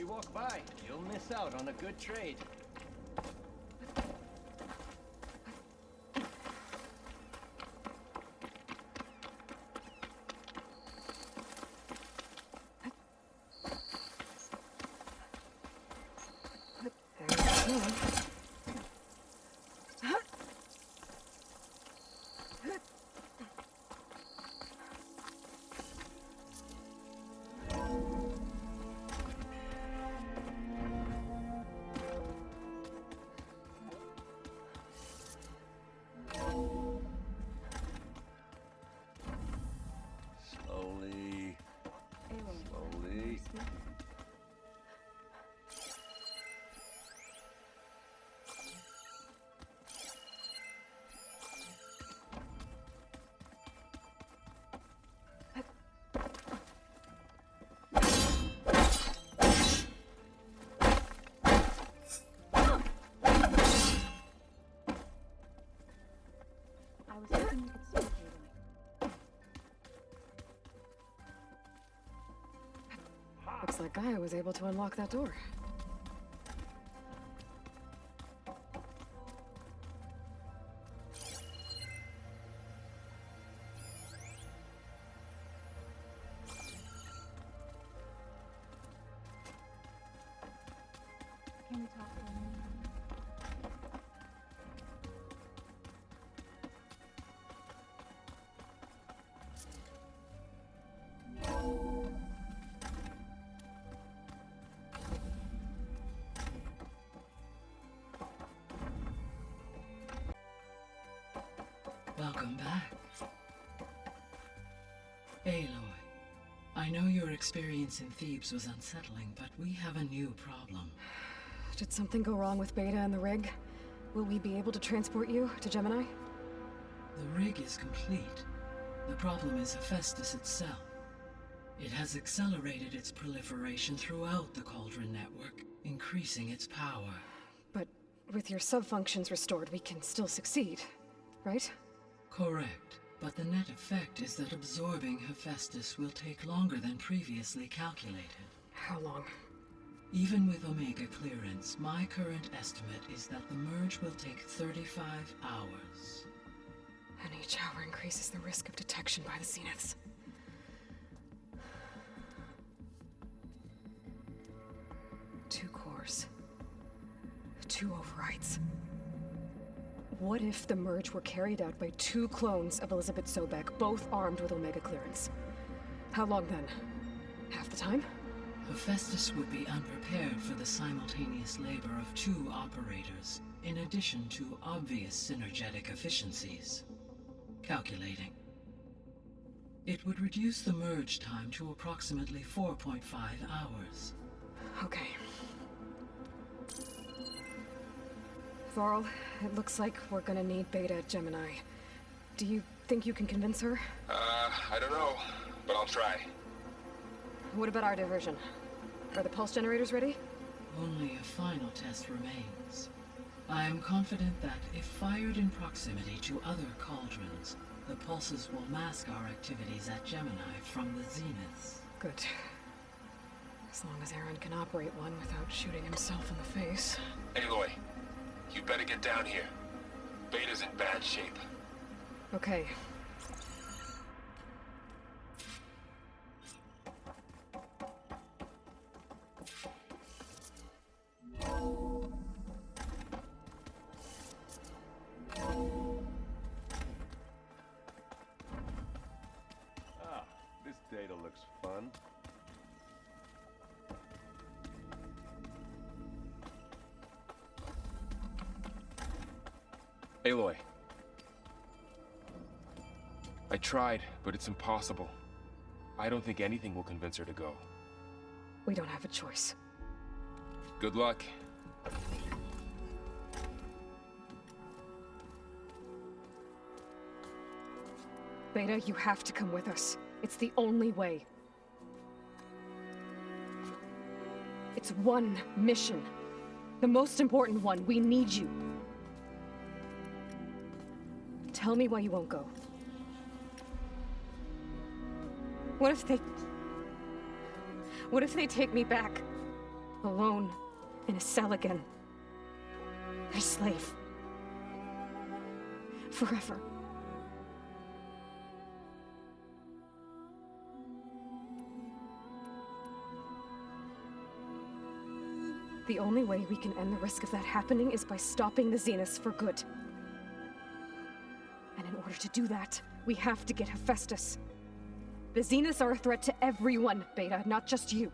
walk by, you'll miss out on a good trade. Slowly. Slowly. I was hoping you could speak, Aloy. Looks like Gaia was able to unlock that door. Can we talk for a minute? Welcome back. Aloy, I know your experience in Thebes was unsettling, but we have a new problem. Did something go wrong with Beta and the rig? Will we be able to transport you to Gemini? The rig is complete. The problem is Hephaestus itself. It has accelerated its proliferation throughout the Cauldron network, increasing its power. But with your sub-functions restored, we can still succeed, right? Correct, but the net effect is that absorbing Hephaestus will take longer than previously calculated. How long? Even with Omega clearance, my current estimate is that the merge will take 35 hours. And each hour increases the risk of detection by the Zeniths. Two cores. Two overrides. What if the merge were carried out by two clones of Elizabeth Sobek, both armed with Omega clearance? How long then? Half the time? Hephaestus would be unprepared for the simultaneous labor of two operators, in addition to obvious synergetic efficiencies. Calculating. It would reduce the merge time to approximately 4.5 hours. Okay. Varl, it looks like we're gonna need Beta at Gemini. Do you think you can convince her? I don't know, but I'll try. What about our diversion? Are the pulse generators ready? Only a final test remains. I am confident that if fired in proximity to other cauldrons, the pulses will mask our activities at Gemini from the Zeniths. Good. As long as Aaron can operate one without shooting himself in the face. Aloy, you better get down here. Beta's in bad shape. Okay. Ah, this data looks fun. Aloy. I tried, but it's impossible. I don't think anything will convince her to go. We don't have a choice. Good luck. Beta, you have to come with us. It's the only way. It's one mission. The most important one. We need you. Tell me why you won't go. What if they take me back? alone, in a cell again. Their slave. Forever. The only way we can end the risk of that happening is by stopping the Zeniths for good. And in order to do that, we have to get Hephaestus. The Zeniths are a threat to everyone, Beta, not just you.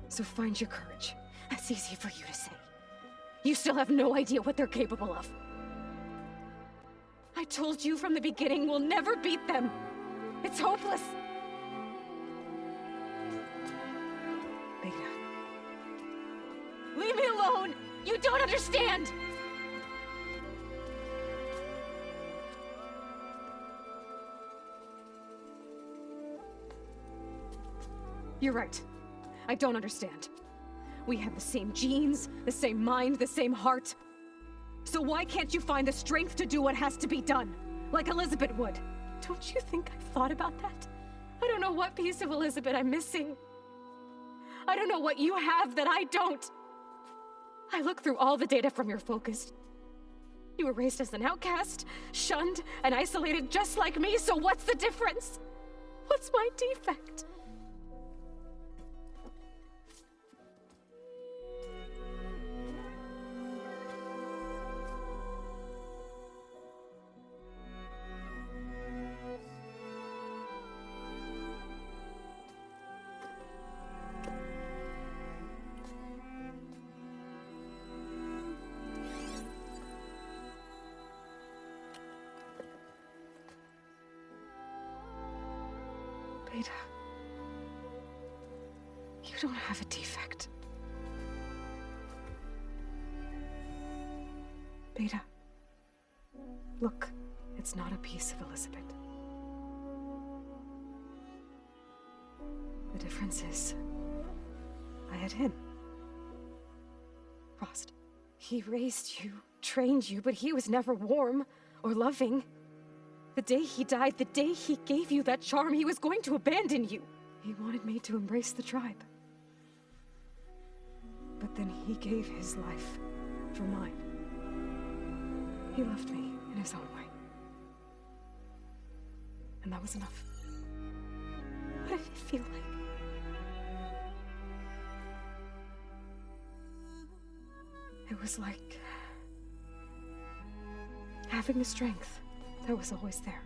So find your courage. That's easy for you to say. You still have no idea what they're capable of. I told you from the beginning we'll never beat them. It's hopeless. Beta. Leave me alone! You don't understand! You're right. I don't understand. We have the same genes, the same mind, the same heart. So why can't you find the strength to do what has to be done? Like Elizabeth would. Don't you think I've thought about that? I don't know what piece of Elizabeth I'm missing. I don't know what you have that I don't. I look through all the data from your focus. You were raised as an outcast, shunned, and isolated just like me, so what's the difference? What's my defect? Beta, you don't have a defect. Beta, look, it's not a piece of Elizabeth. The difference is, I had him. Frost. He raised you, trained you, but he was never warm or loving. The day he died, the day he gave you that charm, he was going to abandon you. He wanted me to embrace the tribe. But then he gave his life for mine. He loved me in his own way. And that was enough. What did it feel like? It was like having the strength that was always there.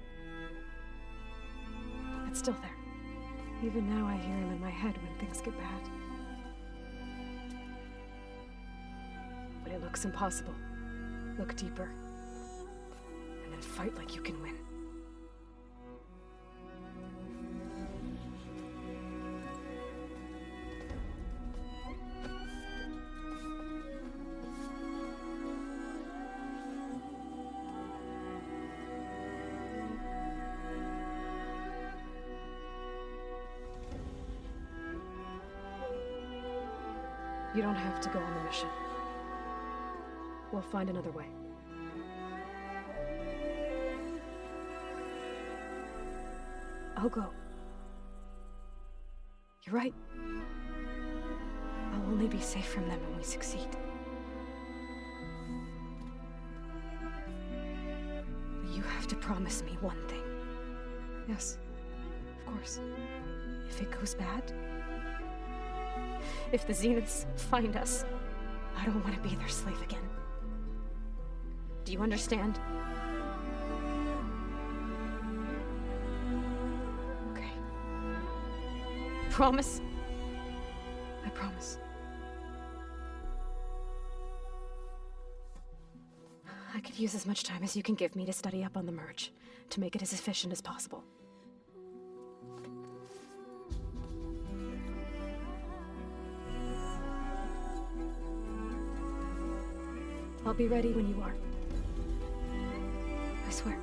It's still there. Even now I hear him in my head when things get bad. When it looks impossible, look deeper. And then fight like you can win. You don't have to go on the mission. We'll find another way. I'll go. You're right. I'll only be safe from them when we succeed. But you have to promise me one thing. Yes, of course. If it goes bad, if the Zeniths find us, I don't want to be their slave again. Do you understand? Okay. Promise? I promise. I could use as much time as you can give me to study up on the merge, to make it as efficient as possible. I'll be ready when you are. I swear.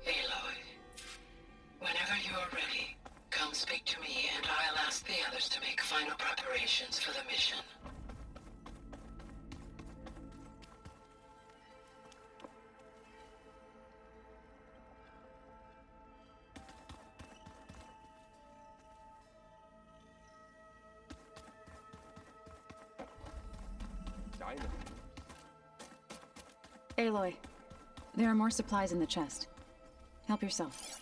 Aloy, whenever you are ready, come speak to me and I'll ask the others to make final preparations for the mission. find them. Aloy, there are more supplies in the chest. Help yourself.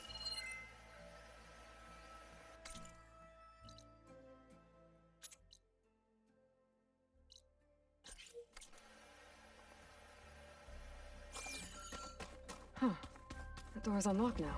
Huh. The door's unlocked now.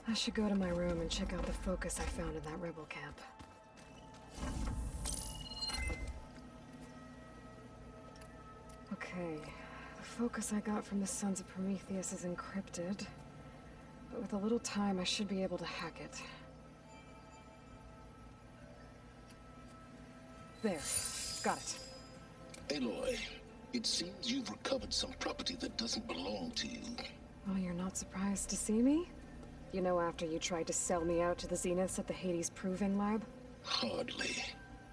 I should go to my room and check out the focus I found in that rebel camp. Okay, the focus I got from the Sons of Prometheus is encrypted, but with a little time I should be able to hack it. There, got it. Aloy, it seems you've recovered some property that doesn't belong to you. Oh, you're not surprised to see me? You know, after you tried to sell me out to the Zeniths at the Hades Proving Lab? Hardly.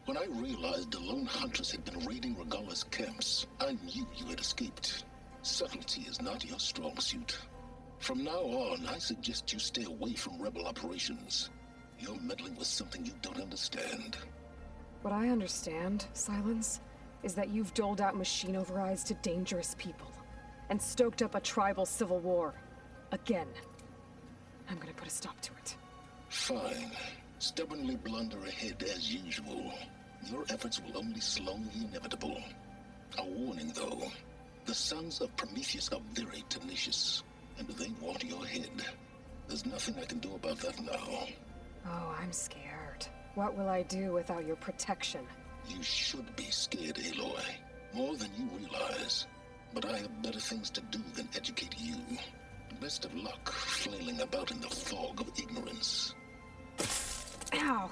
When I realized the lone huntress had been raiding Regalla's camps, I knew you had escaped. Subtlety is not your strong suit. From now on, I suggest you stay away from rebel operations. You're meddling with something you don't understand. What I understand, Silence, is that you've doled out machine overrides to dangerous people, and stoked up a tribal civil war. Again. I'm gonna put a stop to it. Fine. Stubbornly blunder ahead as usual. Your efforts will only slow the inevitable. A warning, though. The Sons of Prometheus are very tenacious, and they want your head. There's nothing I can do about that now. Oh, I'm scared. What will I do without your protection? You should be scared, Aloy. More than you realize. But I have better things to do than educate you. Best of luck flailing about in the fog of ignorance. Ow!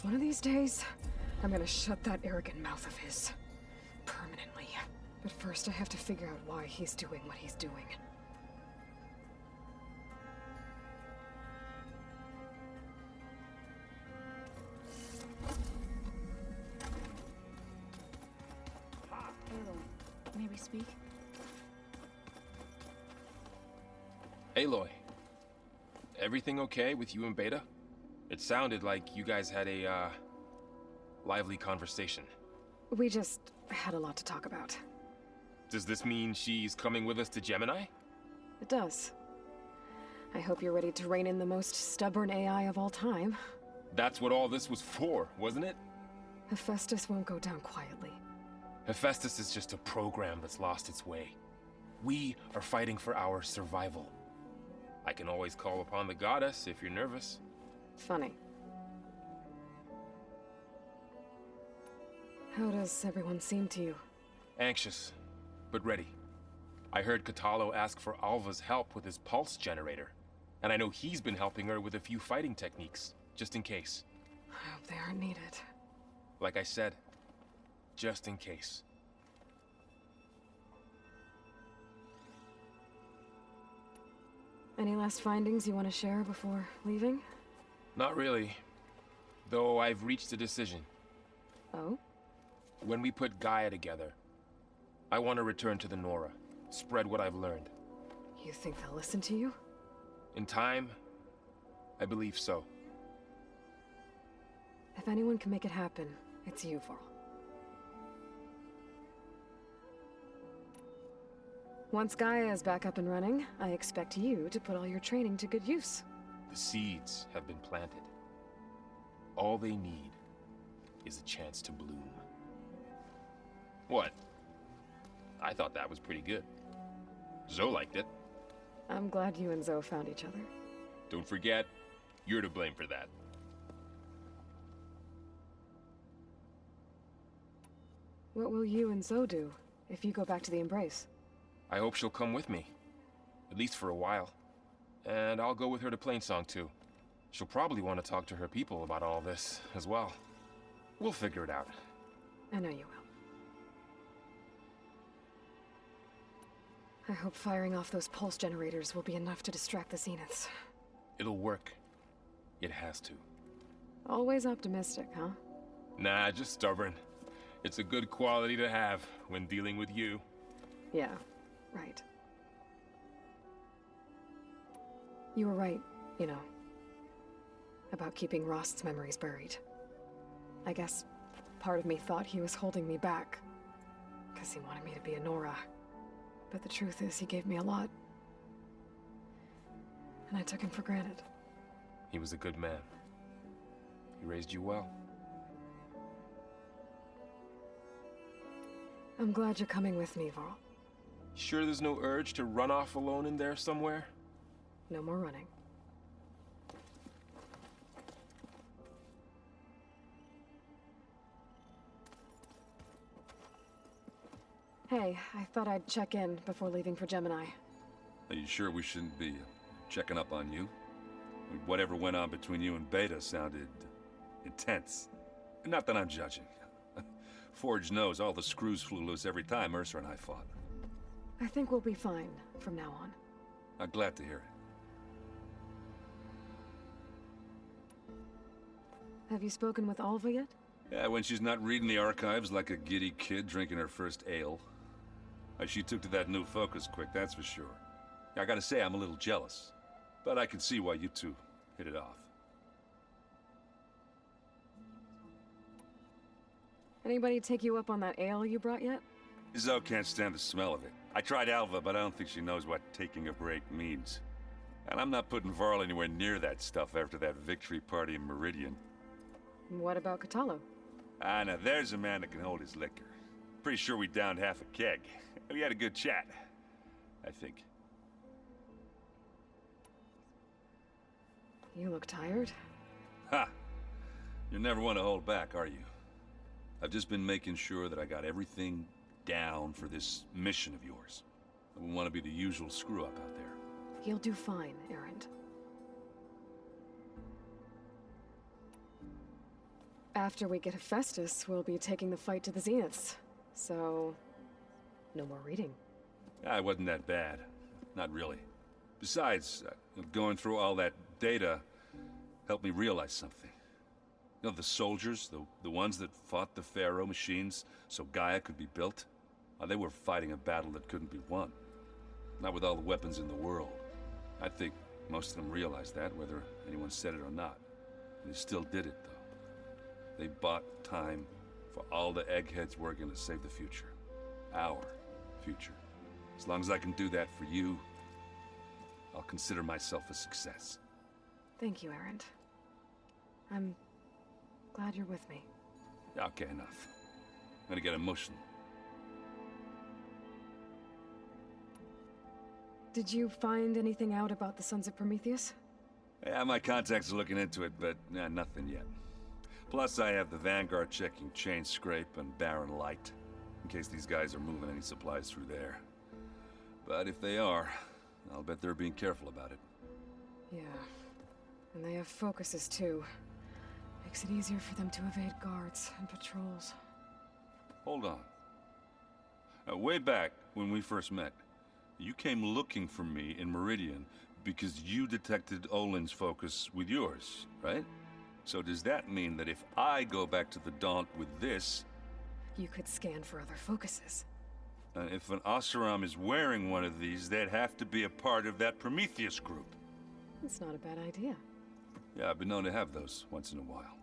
One of these days, I'm gonna shut that arrogant mouth of his. Permanently. But first I have to figure out why he's doing what he's doing. Aloy, may we speak? Aloy, everything okay with you and Beta? It sounded like you guys had a, lively conversation. We just had a lot to talk about. Does this mean she's coming with us to Gemini? It does. I hope you're ready to rein in the most stubborn AI of all time. That's what all this was for, wasn't it? Hephaestus won't go down quietly. Hephaestus is just a program that's lost its way. We are fighting for our survival. I can always call upon the goddess if you're nervous. Funny. How does everyone seem to you? Anxious, but ready. I heard Kotallo ask for Alva's help with his pulse generator, and I know he's been helping her with a few fighting techniques, just in case. I hope they aren't needed. Like I said, just in case. Any last findings you want to share before leaving? Not really, though I've reached a decision. Oh? When we put Gaia together, I want to return to the Nora, spread what I've learned. You think they'll listen to you? In time, I believe so. If anyone can make it happen, it's you, Faro. Once Gaia is back up and running, I expect you to put all your training to good use. The seeds have been planted. All they need is a chance to bloom. What? I thought that was pretty good. Zoe liked it. I'm glad you and Zoe found each other. Don't forget, you're to blame for that. What will you and Zoe do if you go back to the Embrace? I hope she'll come with me. At least for a while. And I'll go with her to Plainsong too. She'll probably want to talk to her people about all this as well. We'll figure it out. I know you will. I hope firing off those pulse generators will be enough to distract the Zeniths. It'll work. It has to. Always optimistic, huh? Nah, just stubborn. It's a good quality to have when dealing with you. Yeah, right. You were right, you know, about keeping Rost's memories buried. I guess part of me thought he was holding me back, because he wanted me to be a Nora. But the truth is, he gave me a lot. And I took him for granted. He was a good man. He raised you well. I'm glad you're coming with me, Varl. Sure there's no urge to run off alone in there somewhere? No more running. Hey, I thought I'd check in before leaving for Gemini. Are you sure we shouldn't be checking up on you? Whatever went on between you and Beta sounded intense. Not that I'm judging. Forge knows all the screws flew loose every time Mercer and I fought. I think we'll be fine from now on. I'm glad to hear it. Have you spoken with Alva yet? Yeah, when she's not reading the archives like a giddy kid drinking her first ale. She took to that new focus quick, that's for sure. I gotta say, I'm a little jealous. But I can see why you two hit it off. Anybody take you up on that ale you brought yet? Izzo can't stand the smell of it. I tried Alva, but I don't think she knows what taking a break means. And I'm not putting Varl anywhere near that stuff after that victory party in Meridian. What about Kotallo? Ah, now there's a man that can hold his liquor. Pretty sure we downed half a keg. We had a good chat, I think. You look tired. Ha! You never want to hold back, are you? I've just been making sure that I got everything down for this mission of yours. I wouldn't want to be the usual screw-up out there. You'll do fine, Erend. After we get Hephaestus, we'll be taking the fight to the Zeniths. So, no more reading. It wasn't that bad. Not really. Besides, going through all that data helped me realize something. You know, the soldiers, the ones that fought the Faro machines so Gaia could be built, they were fighting a battle that couldn't be won. Not with all the weapons in the world. I think most of them realized that, whether anyone said it or not. And they still did it, though. They bought time for all the eggheads working to save the future. Our future. As long as I can do that for you, I'll consider myself a success. Thank you, Erend. I'm glad you're with me. Okay, enough. I'm gonna get emotional. Did you find anything out about the Sons of Prometheus? Yeah, my contacts are looking into it, but nothing yet. Plus, I have the Vanguard checking Chain Scrape and Barren Light, in case these guys are moving any supplies through there. But if they are, I'll bet they're being careful about it. Yeah. And they have focuses, too. Makes it easier for them to evade guards and patrols. Hold on. Way back, when we first met, you came looking for me in Meridian because you detected Olin's focus with yours, right? So does that mean that if I go back to the Daunt with this... You could scan for other focuses. if an Oseram is wearing one of these, they'd have to be a part of that Prometheus group. It's not a bad idea. Yeah, I've been known to have those once in a while.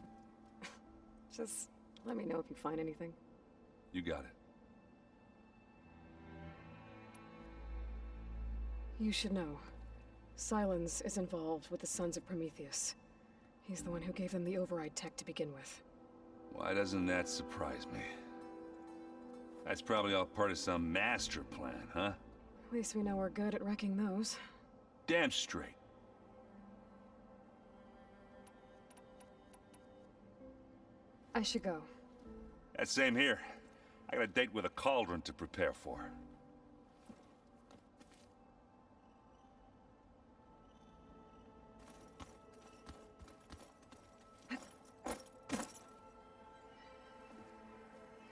Just let me know if you find anything. You got it. You should know. Silence is involved with the Sons of Prometheus. He's the one who gave them the override tech to begin with. Why doesn't that surprise me? That's probably all part of some master plan, huh? At least we know we're good at wrecking those. Damn straight. I should go. That same here. I got a date with a cauldron to prepare for.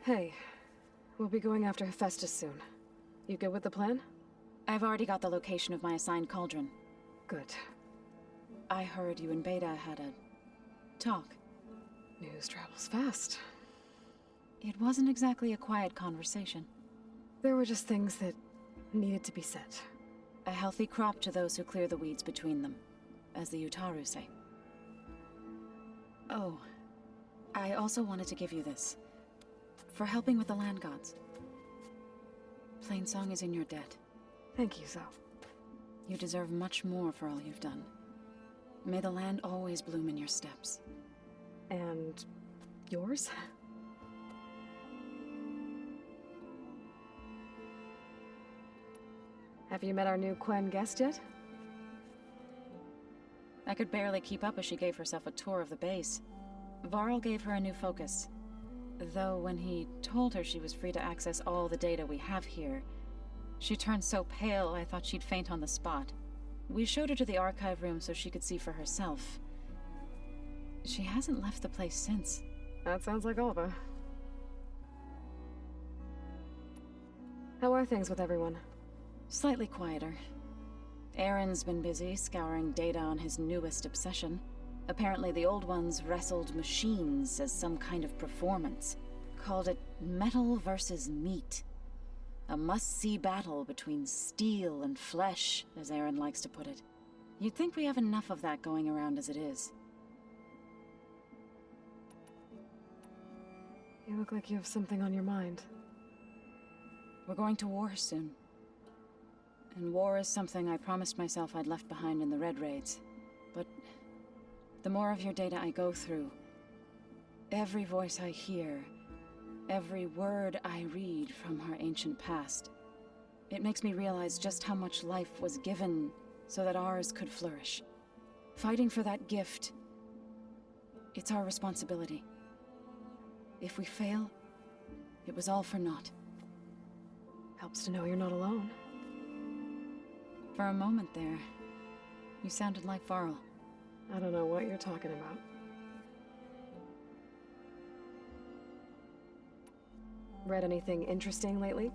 Hey, we'll be going after Hephaestus soon. You good with the plan? I've already got the location of my assigned cauldron. Good. I heard you and Beta had a talk. News travels fast. It wasn't exactly a quiet conversation. There were just things that needed to be said. A healthy crop to those who clear the weeds between them, as the Utaru say. Oh, I also wanted to give you this. For helping with the land gods. Plainsong is in your debt. Thank you, Zo. You deserve much more for all you've done. May the land always bloom in your steps. And yours? Have you met our new Quen guest yet? I could barely keep up as she gave herself a tour of the base. Varl gave her a new focus. Though when he told her she was free to access all the data we have here, she turned so pale I thought she'd faint on the spot. We showed her to the archive room so she could see for herself. She hasn't left the place since. That sounds like Olva. How are things with everyone? Slightly quieter. Aaron's been busy scouring data on his newest obsession. Apparently the old ones wrestled machines as some kind of performance. Called it metal versus meat. A must-see battle between steel and flesh, as Aaron likes to put it. You'd think we have enough of that going around as it is. You look like you have something on your mind. We're going to war soon. And war is something I promised myself I'd left behind in the Red Raids. But the more of your data I go through, every voice I hear, every word I read from our ancient past, it makes me realize just how much life was given so that ours could flourish. Fighting for that gift, it's our responsibility. If we fail, it was all for naught. Helps to know you're not alone. For a moment there, you sounded like Varl. I don't know what you're talking about. Read anything interesting lately?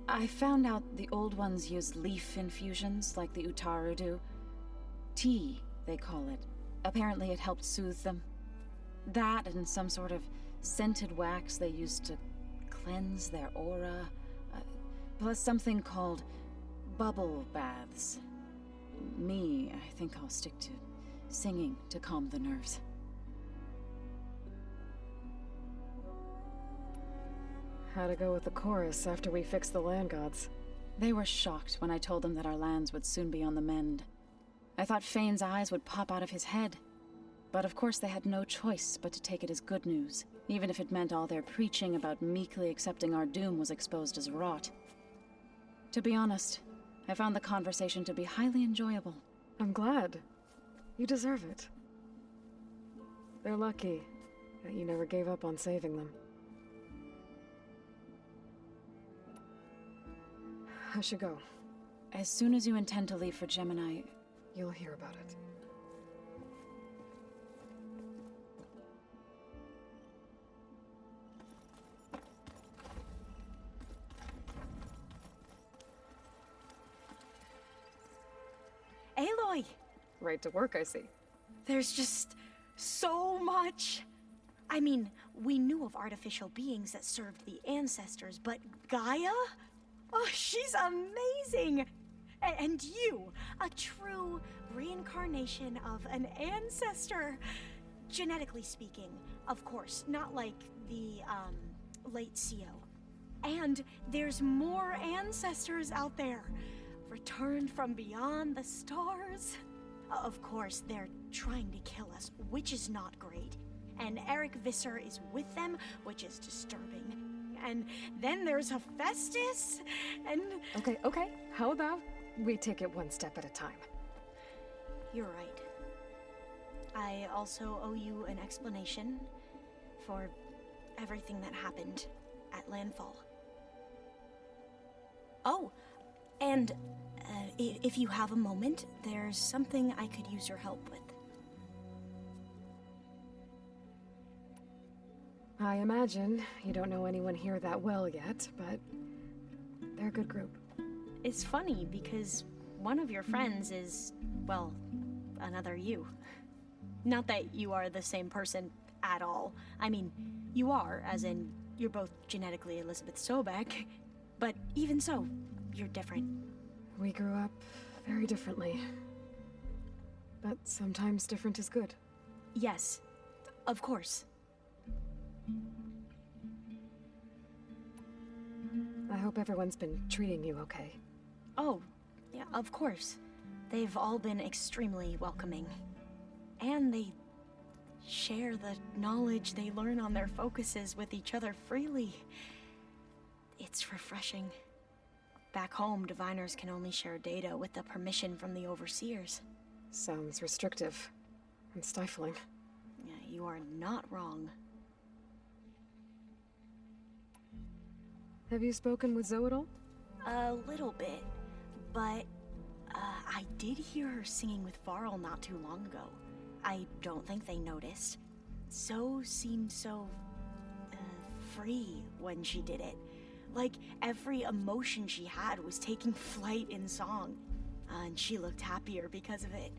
I found out the old ones use leaf infusions like the Utaru do. Tea, they call it. Apparently it helped soothe them. That and some sort of scented wax they used to cleanse their aura. Plus something called bubble baths. Me, I think I'll stick to singing to calm the nerves. How'd it go with the chorus after we fixed the land gods? They were shocked when I told them that our lands would soon be on the mend. I thought Fane's eyes would pop out of his head. But of course they had no choice but to take it as good news, even if it meant all their preaching about meekly accepting our doom was exposed as rot. To be honest, I found the conversation to be highly enjoyable. I'm glad. You deserve it. They're lucky that you never gave up on saving them. I should go. As soon as you intend to leave for Gemini, You'll hear about it. Aloy! Right to work, I see. There's just so much. I mean, we knew of artificial beings that served the ancestors, but Gaia? Oh, she's amazing! And you, a true reincarnation of an ancestor. Genetically speaking, of course, not like the, late CO. And there's more ancestors out there, returned from beyond the stars. Of course, they're trying to kill us, which is not great. And Eric Visser is with them, which is disturbing. And then there's Hephaestus, and... Okay. How about we take it one step at a time? You're right. I also owe you an explanation for everything that happened at Landfall. Oh, and if you have a moment, there's something I could use your help with. I imagine you don't know anyone here that well yet, but they're a good group. It's funny because one of your friends is, well, another you. Not that you are the same person at all. I mean, you are, as in, you're both genetically Elizabeth Sobek, but even so, you're different. We grew up very differently. But sometimes different is good. Yes, of course. I hope everyone's been treating you okay. Oh, yeah, of course. They've all been extremely welcoming. And they share the knowledge they learn on their focuses with each other freely. It's refreshing. Back home, diviners can only share data with the permission from the overseers. Sounds restrictive and stifling. Yeah, you are not wrong. Have you spoken with Zoe at all? A little bit, but I did hear her singing with Faro not too long ago. I don't think they noticed. Zoe seemed so free when she did it. Like every emotion she had was taking flight in song. And she looked happier because of it.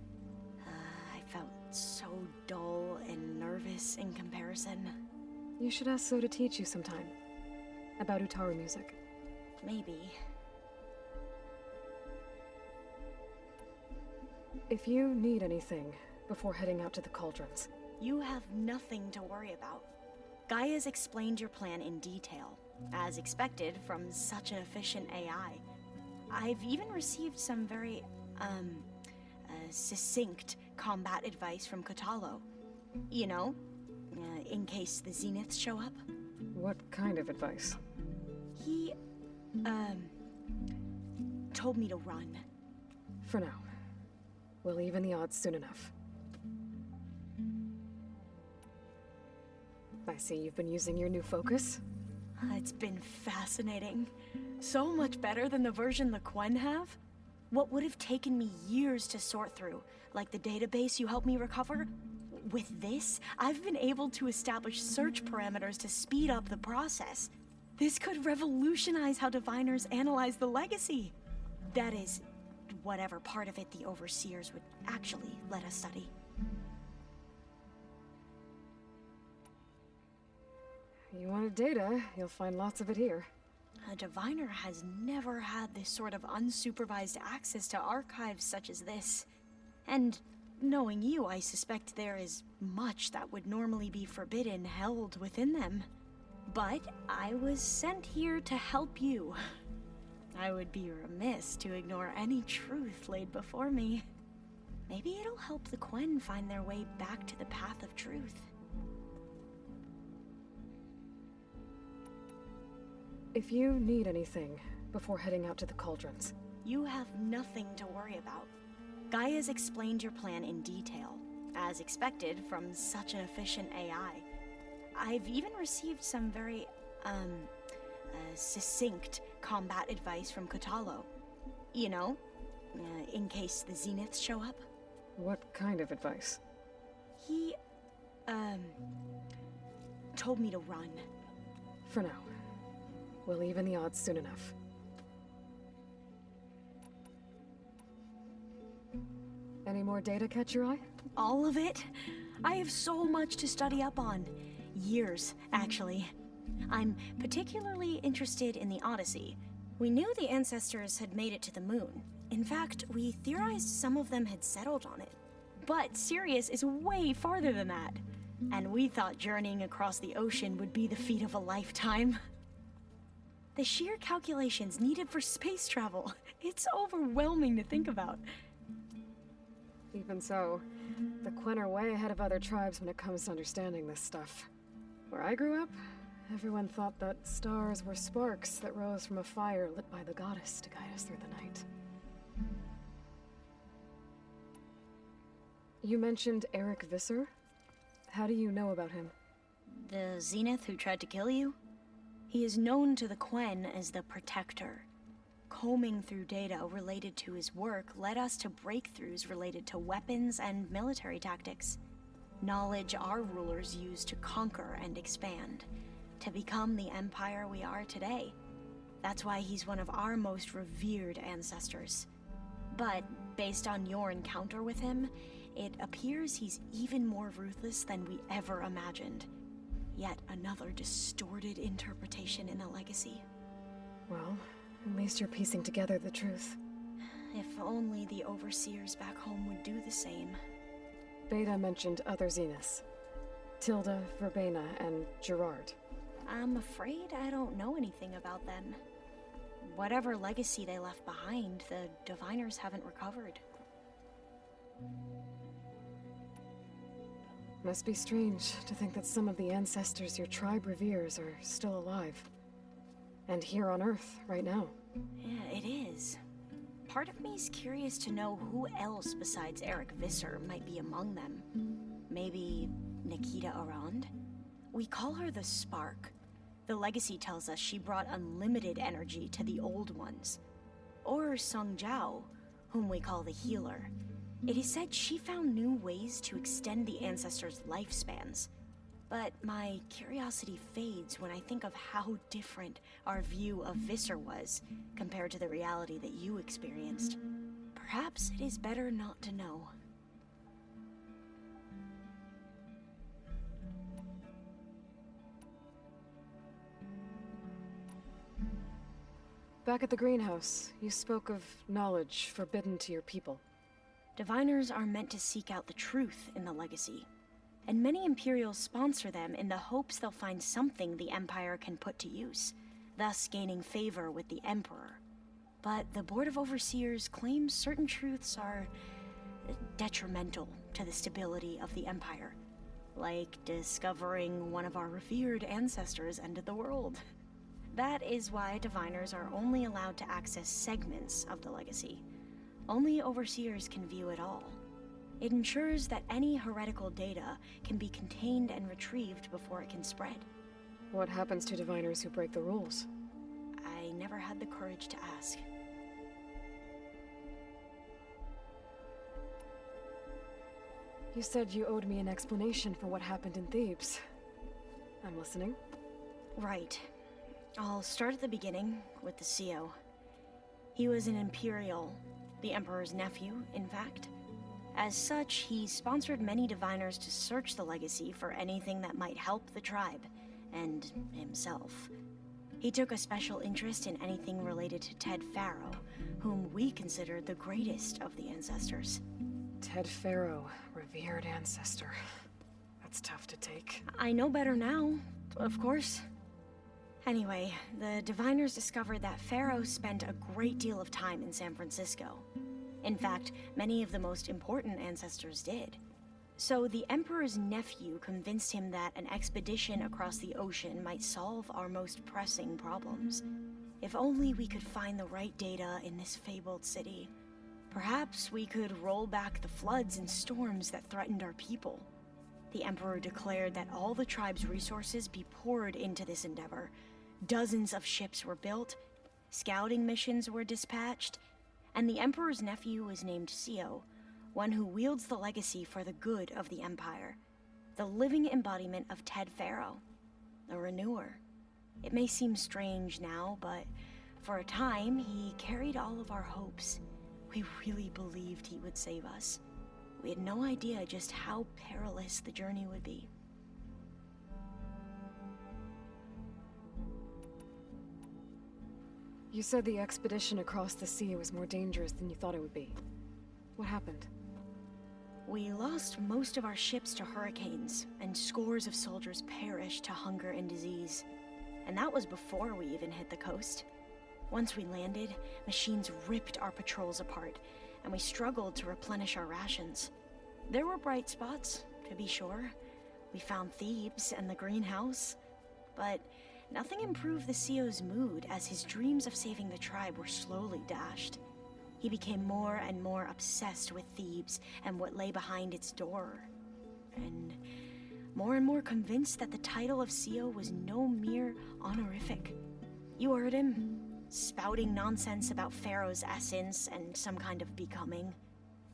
I felt so dull and nervous in comparison. You should ask Zoe to teach you sometime. About Utaru music. Maybe. If you need anything before heading out to the cauldrons. You have nothing to worry about. Gaia's explained your plan in detail, as expected from such an efficient AI. I've even received some very, succinct combat advice from Kotallo. You know, in case the Zeniths show up. What kind of advice? He, told me to run. For now. We'll even the odds soon enough. I see you've been using your new focus. It's been fascinating. So much better than the version the Quen have. What would have taken me years to sort through, like the database you helped me recover, with this, I've been able to establish search parameters to speed up the process. This could revolutionize how diviners analyze the legacy. That is, whatever part of it the overseers would actually let us study. You wanted data, you'll find lots of it here. A diviner has never had this sort of unsupervised access to archives such as this. And knowing you, I suspect there is much that would normally be forbidden held within them. But I was sent here to help you. I would be remiss to ignore any truth laid before me. Maybe it'll help the Quen find their way back to the path of truth. If you need anything before heading out to the cauldrons. You have nothing to worry about. Gaia's explained your plan in detail, as expected from such an efficient AI. I've even received some very, succinct combat advice from Kotallo. You know, in case the Zeniths show up. What kind of advice? He, told me to run. For now. We'll even the odds soon enough. Any more data catch your eye? All of it? I have so much to study up on. Years, actually. I'm particularly interested in the Odyssey. We knew the ancestors had made it to the moon. In fact, we theorized some of them had settled on it. But Sirius is way farther than that. And we thought journeying across the ocean would be the feat of a lifetime. The sheer calculations needed for space travel. It's overwhelming to think about. Even so, the Quen are way ahead of other tribes when it comes to understanding this stuff. Where I grew up, everyone thought that stars were sparks that rose from a fire lit by the goddess to guide us through the night. You mentioned Eric Visser? How do you know about him? The Zenith who tried to kill you? He is known to the Quen as the Protector. Combing through data related to his work led us to breakthroughs related to weapons and military tactics. Knowledge our rulers used to conquer and expand, to become the empire we are today. That's why he's one of our most revered ancestors. But based on your encounter with him, it appears he's even more ruthless than we ever imagined. Yet another distorted interpretation in the legacy. Well, at least you're piecing together the truth. If only the overseers back home would do the same. Beta mentioned other Zeniths. Tilda, Verbena, and Gerard. I'm afraid I don't know anything about them. Whatever legacy they left behind, the Diviners haven't recovered. Must be strange to think that some of the ancestors your tribe reveres are still alive. And here on Earth, right now. Yeah, it is. Part of me's curious to know who else besides Eric Visser might be among them. Maybe Nikita Arand? We call her the Spark. The legacy tells us she brought unlimited energy to the old ones. Or Sung Jiao, whom we call the Healer. It is said she found new ways to extend the ancestors' lifespans. But my curiosity fades when I think of how different our view of Visser was compared to the reality that you experienced. Perhaps it is better not to know. Back at the greenhouse, you spoke of knowledge forbidden to your people. Diviners are meant to seek out the truth in the legacy, and many Imperials sponsor them in the hopes they'll find something the Empire can put to use, thus gaining favor with the Emperor. But the Board of Overseers claims certain truths are detrimental to the stability of the Empire, like discovering one of our revered ancestors ended the world. That is why Diviners are only allowed to access segments of the legacy. Only Overseers can view it all. It ensures that any heretical data can be contained and retrieved before it can spread. What happens to Diviners who break the rules? I never had the courage to ask. You said you owed me an explanation for what happened in Thebes. I'm listening. Right. I'll start at the beginning with the CEO. He was an Imperial, the Emperor's nephew, in fact. As such, he sponsored many Diviners to search the legacy for anything that might help the tribe, and himself. He took a special interest in anything related to Ted Faro, whom we considered the greatest of the ancestors. Ted Faro, revered ancestor. That's tough to take. I know better now, of course. Anyway, the Diviners discovered that Faro spent a great deal of time in San Francisco. In fact, many of the most important ancestors did. So the Emperor's nephew convinced him that an expedition across the ocean might solve our most pressing problems. If only we could find the right data in this fabled city. Perhaps we could roll back the floods and storms that threatened our people. The Emperor declared that all the tribe's resources be poured into this endeavor. Dozens of ships were built, scouting missions were dispatched, and the Emperor's nephew was named CEO, one who wields the legacy for the good of the Empire. The living embodiment of Ted Faro, a renewer. It may seem strange now, but for a time, he carried all of our hopes. We really believed he would save us. We had no idea just how perilous the journey would be. You said the expedition across the sea was more dangerous than you thought it would be. What happened? We lost most of our ships to hurricanes, and scores of soldiers perished to hunger and disease. And that was before we even hit the coast. Once we landed, machines ripped our patrols apart, and we struggled to replenish our rations. There were bright spots, to be sure. We found Thebes and the greenhouse, but nothing improved the CEO's mood as his dreams of saving the tribe were slowly dashed. He became more and more obsessed with Thebes and what lay behind its door, and more convinced that the title of CEO was no mere honorific. You heard him, spouting nonsense about Pharaoh's essence and some kind of becoming.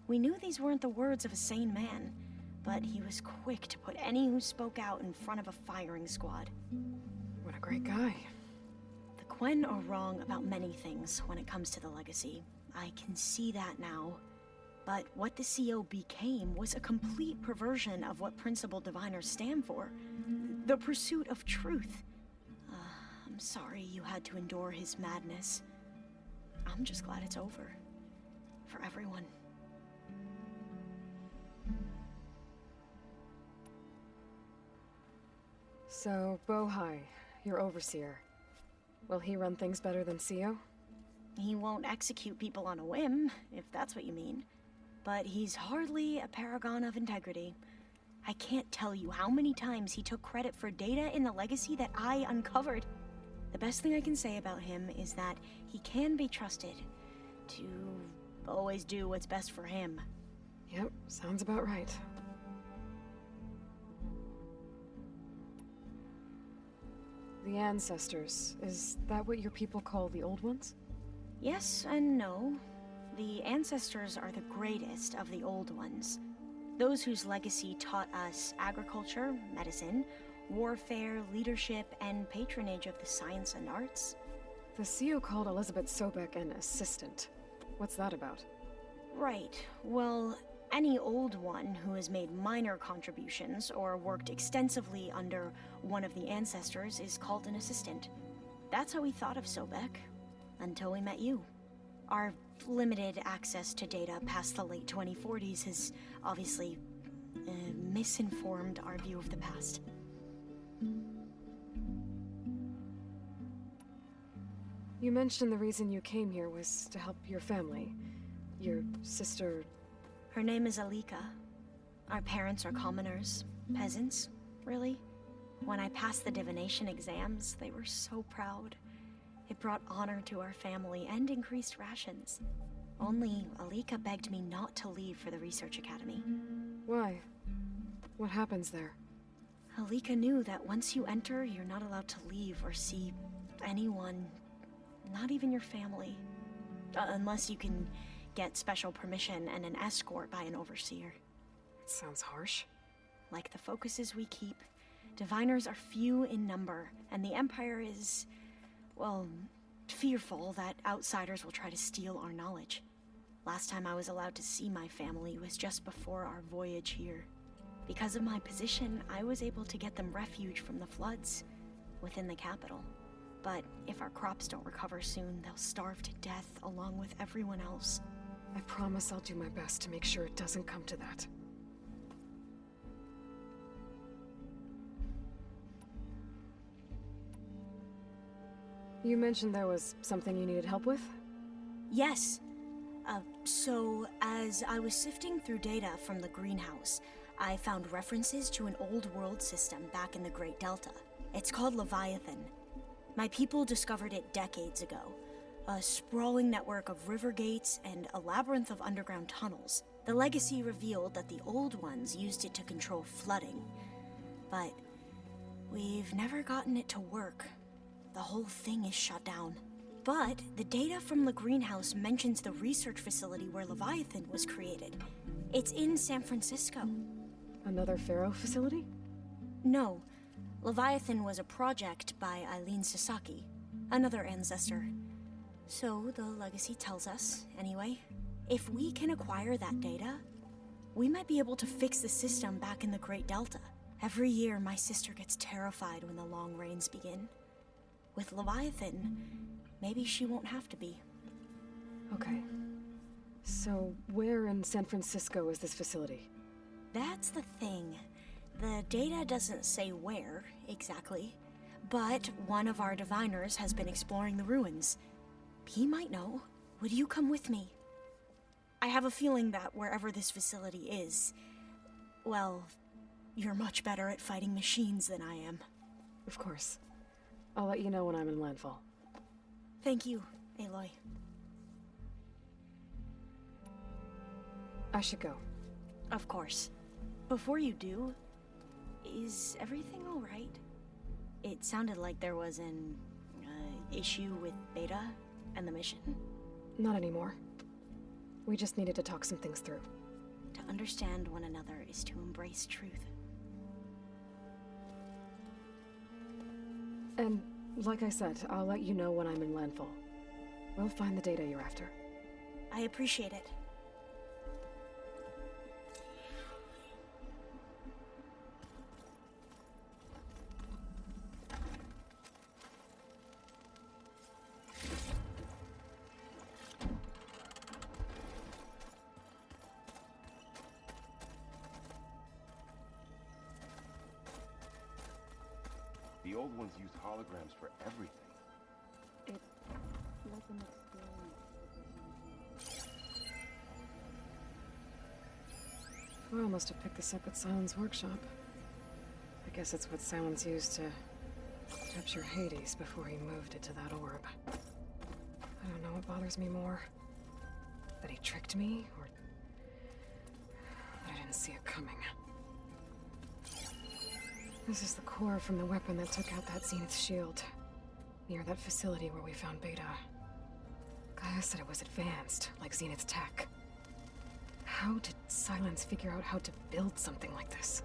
We knew these weren't the words of a sane man, but he was quick to put any who spoke out in front of a firing squad. What a great guy. The Quen are wrong about many things when it comes to the legacy. I can see that now. But what the CO became was a complete perversion of what principal diviners stand for. The pursuit of truth. I'm sorry you had to endure his madness. I'm just glad it's over. For everyone. So, Bohai, your overseer. Will he run things better than CO? He won't execute people on a whim, if that's what you mean. But he's hardly a paragon of integrity. I can't tell you how many times he took credit for data in the legacy that I uncovered. The best thing I can say about him is that he can be trusted to always do what's best for him. Yep, sounds about right. The ancestors, is that what your people call the old ones? Yes and no. The ancestors are the greatest of the old ones. Those whose legacy taught us agriculture, medicine, warfare, leadership, and patronage of the science and arts. The CO called Elizabeth Sobek an assistant. What's that about? Right. Well, any old one who has made minor contributions or worked extensively under one of the ancestors is called an assistant. That's how we thought of Sobek, until we met you. Our limited access to data past the late 2040s has obviously misinformed our view of the past. You mentioned the reason you came here was to help your family. Your sister... Her name is Alika. Our parents are commoners. Peasants, really. When I passed the divination exams, they were so proud. It brought honor to our family and increased rations. Only Alika begged me not to leave for the research academy. Why? What happens there? Alika knew that once you enter, you're not allowed to leave or see anyone, not even your family. Unless you can get special permission and an escort by an overseer. It sounds harsh. Like the focuses we keep, diviners are few in number, and the Empire is, well, fearful that outsiders will try to steal our knowledge. Last time I was allowed to see my family was just before our voyage here. Because of my position, I was able to get them refuge from the floods within the capital. But if our crops don't recover soon, they'll starve to death along with everyone else. I promise I'll do my best to make sure it doesn't come to that. You mentioned there was something you needed help with? Yes. So as I was sifting through data from the greenhouse, I found references to an old world system back in the Great Delta. It's called Leviathan. My people discovered it decades ago. A sprawling network of river gates and a labyrinth of underground tunnels. The legacy revealed that the old ones used it to control flooding. But we've never gotten it to work. The whole thing is shut down. But the data from the greenhouse mentions the research facility where Leviathan was created. It's in San Francisco. Another Faro facility? No. Leviathan was a project by Eileen Sasaki, another ancestor. So the legacy tells us, anyway, if we can acquire that data, we might be able to fix the system back in the Great Delta. Every year, my sister gets terrified when the long rains begin. With Leviathan, maybe she won't have to be. Okay. So, where in San Francisco is this facility? That's the thing. The data doesn't say where, exactly. But one of our diviners has been exploring the ruins. He might know. Would you come with me? I have a feeling that wherever this facility is, well, you're much better at fighting machines than I am. Of course. I'll let you know when I'm in landfall. Thank you, Aloy. I should go. Of course. Before you do, is everything all right? It sounded like there was an issue with Beta and the mission. Not anymore. We just needed to talk some things through. understand one another is to embrace truth. And like I said, I'll let you know when I'm in landfall. We'll find the data you're after. I appreciate it. The old ones used holograms for everything. It let them experience. Faro must have picked this up at Silence Workshop. I guess it's what Silence used to capture Hades before he moved it to that orb. I don't know what bothers me more. That he tricked me, or that I didn't see it coming. This is the core from the weapon that took out that Zenith shield, near that facility where we found Beta. Gaia said it was advanced, like Zenith's tech. How did Silence figure out how to build something like this?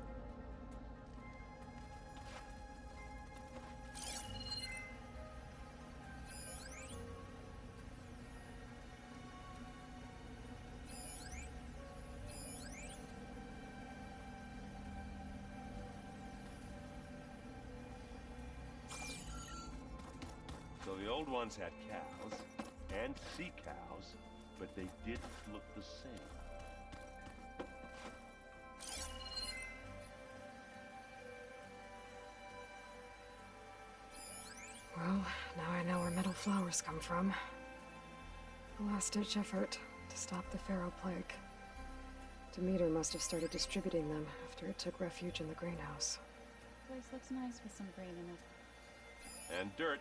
So the old ones had cows and sea cows, but they didn't look the same. Well, now I know where metal flowers come from. A last-ditch effort to stop the Faro plague. Demeter must have started distributing them after it took refuge in the greenhouse. Place looks nice with some green in it. And dirt.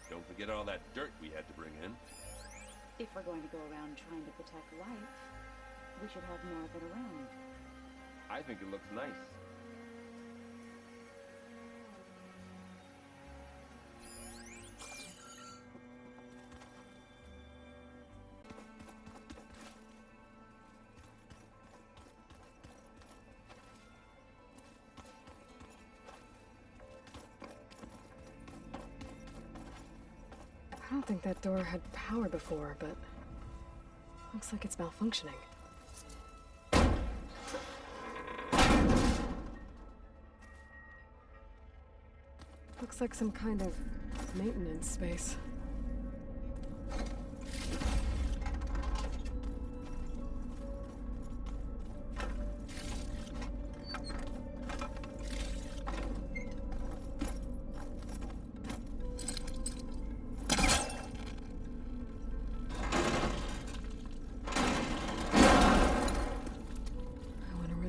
Don't forget all that dirt we had to bring in. If we're going to go around trying to protect life, we should have more of it around. I think it looks nice. I don't think that door had power before, but looks like it's malfunctioning. Looks like some kind of maintenance space.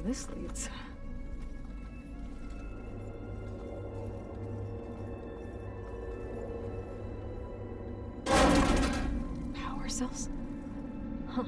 This leads. Power cells? Huh.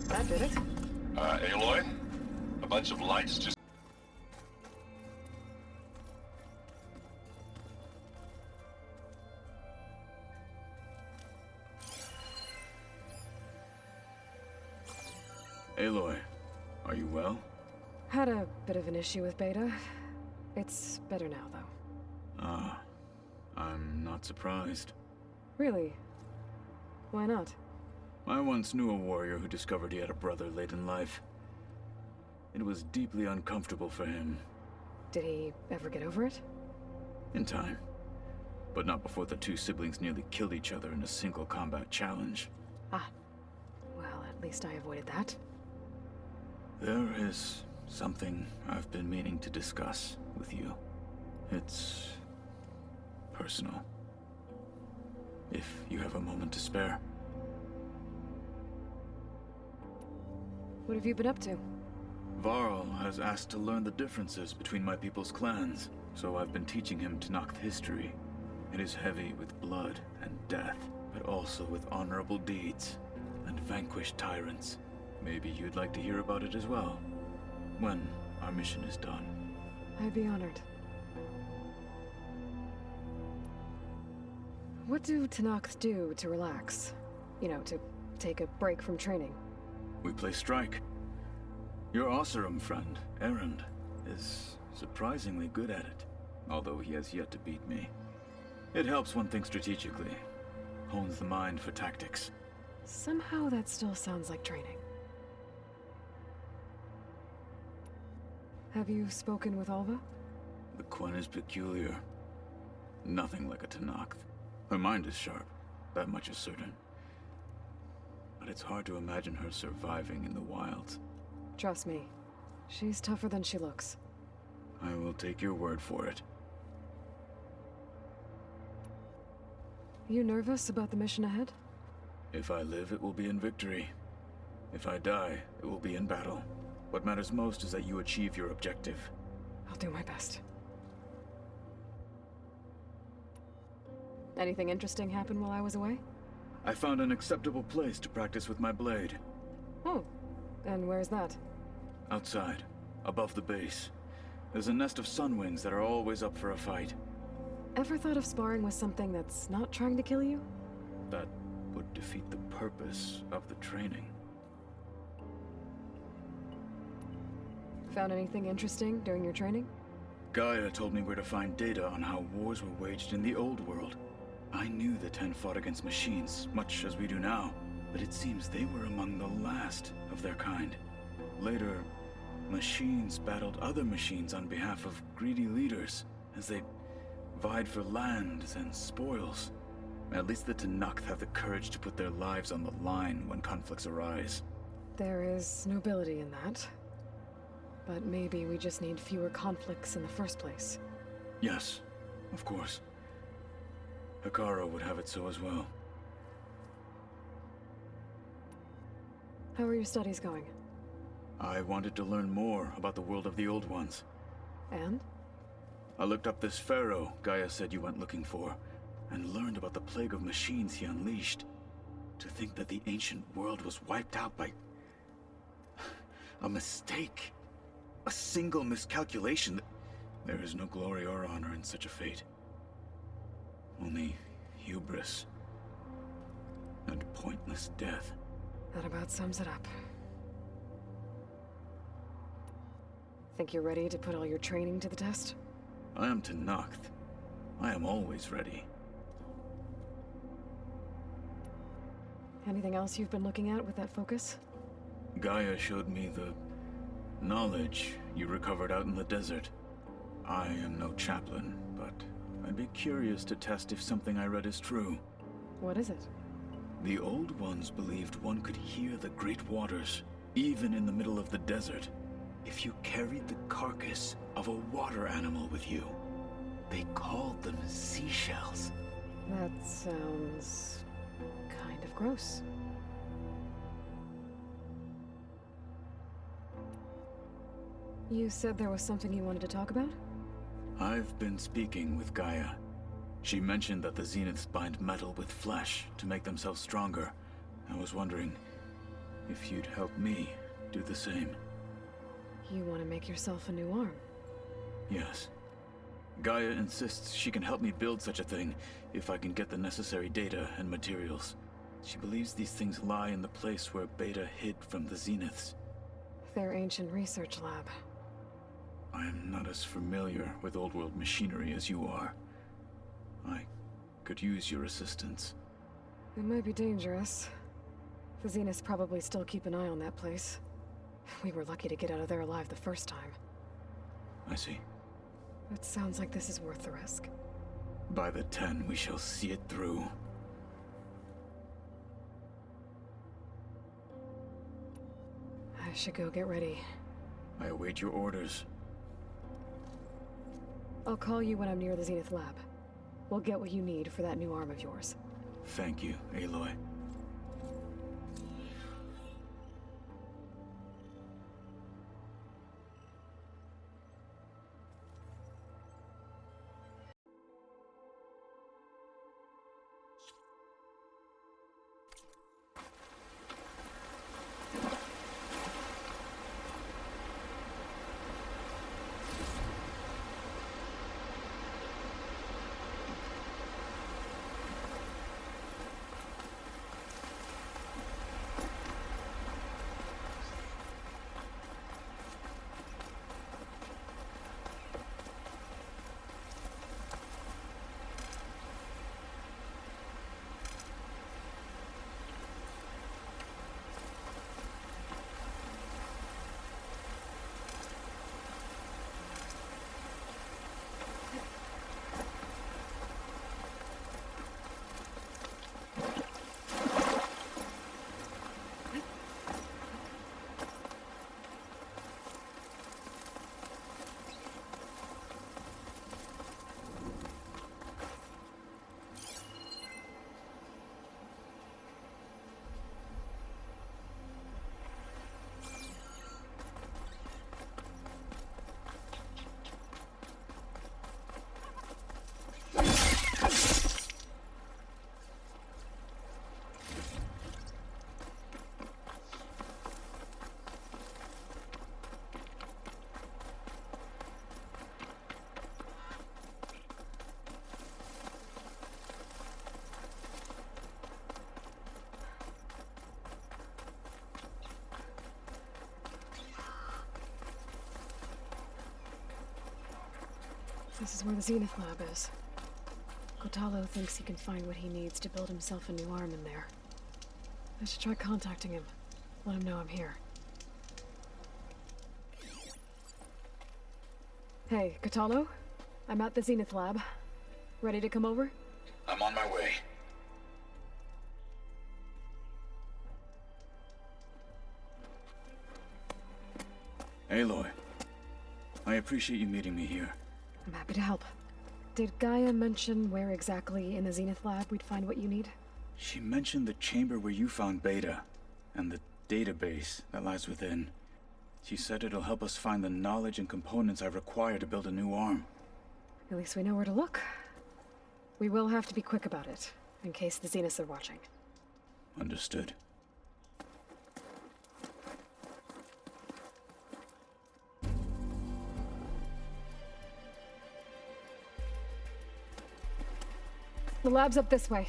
That did it. Aloy? A bunch of lights just... Aloy, are you well? Had a bit of an issue with Beta. It's better now, though. Ah, I'm not surprised. Really? Why not? I once knew a warrior who discovered he had a brother late in life. It was deeply uncomfortable for him. Did he ever get over it? In time. But not before the two siblings nearly killed each other in a single combat challenge. Ah. Well, at least I avoided that. There is something I've been meaning to discuss with you. It's personal. If you have a moment to spare. What have you been up to? Varl has asked to learn the differences between my people's clans, so I've been teaching him Tenakth history. It is heavy with blood and death, but also with honorable deeds and vanquished tyrants. Maybe you'd like to hear about it as well, when our mission is done. I'd be honored. What do Tenakth do to relax? You know, to take a break from training? We play strike. Your Oseram friend, Erend, is surprisingly good at it, although he has yet to beat me. It helps one think strategically, hones the mind for tactics. Somehow that still sounds like training. Have you spoken with Alva? The Quen is peculiar. Nothing like a Tenakth. Her mind is sharp, that much is certain. But it's hard to imagine her surviving in the wilds. Trust me, she's tougher than she looks. I will take your word for it. You nervous about the mission ahead? If I live, it will be in victory. If I die, it will be in battle. What matters most is that you achieve your objective. I'll do my best. Anything interesting happen while I was away? I found an acceptable place to practice with my blade. Oh, and where's that? Outside, above the base. There's a nest of sunwings that are always up for a fight. Ever thought of sparring with something that's not trying to kill you? That would defeat the purpose of the training. Found anything interesting during your training? Gaia told me where to find data on how wars were waged in the old world. I knew the Ten fought against machines, much as we do now, but it seems they were among the last of their kind. Later, machines battled other machines on behalf of greedy leaders, as they vied for lands and spoils. At least the Tenakth have the courage to put their lives on the line when conflicts arise. There is nobility in that. But maybe we just need fewer conflicts in the first place. Yes, of course. Hikaru would have it so as well. How are your studies going? I wanted to learn more about the world of the Old Ones. And? I looked up this Faro Gaia said you went looking for, and learned about the plague of machines he unleashed. To think that the ancient world was wiped out by a mistake. A single miscalculation. There is no glory or honor in such a fate. Only hubris and pointless death. That about sums it up. Think you're ready to put all your training to the test? I am Tenakth. I am always ready. Anything else you've been looking at with that focus? Gaia showed me the knowledge you recovered out in the desert. I am no chaplain, but I'd be curious to test if something I read is true. What is it? The Old Ones believed one could hear the great waters, even in the middle of the desert, if you carried the carcass of a water animal with you. They called them seashells. That sounds kind of gross. You said there was something you wanted to talk about? I've been speaking with Gaia. She mentioned that the Zeniths bind metal with flesh to make themselves stronger. I was wondering if you'd help me do the same. You want to make yourself a new arm? Yes. Gaia insists she can help me build such a thing if I can get the necessary data and materials. She believes these things lie in the place where Beta hid from the Zeniths. Their ancient research lab. I am not as familiar with old world machinery as you are. I could use your assistance. It might be dangerous. The Zeniths probably still keep an eye on that place. We were lucky to get out of there alive the first time. I see. It sounds like this is worth the risk. By the 10, we shall see it through. I should go get ready. I await your orders. I'll call you when I'm near the Zenith lab. We'll get what you need for that new arm of yours. Thank you, Aloy. This is where the Zenith lab is. Kotallo thinks he can find what he needs to build himself a new arm in there. I should try contacting him. Let him know I'm here. Hey, Kotallo? I'm at the Zenith lab. Ready to come over? I'm on my way. Aloy, I appreciate you meeting me here. I'm happy to help. Did Gaia mention where exactly in the Zenith lab we'd find what you need? She mentioned the chamber where you found Beta, and the database that lies within. She said it'll help us find the knowledge and components I require to build a new arm. At least we know where to look. We will have to be quick about it, in case the Zeniths are watching. Understood. The lab's up this way.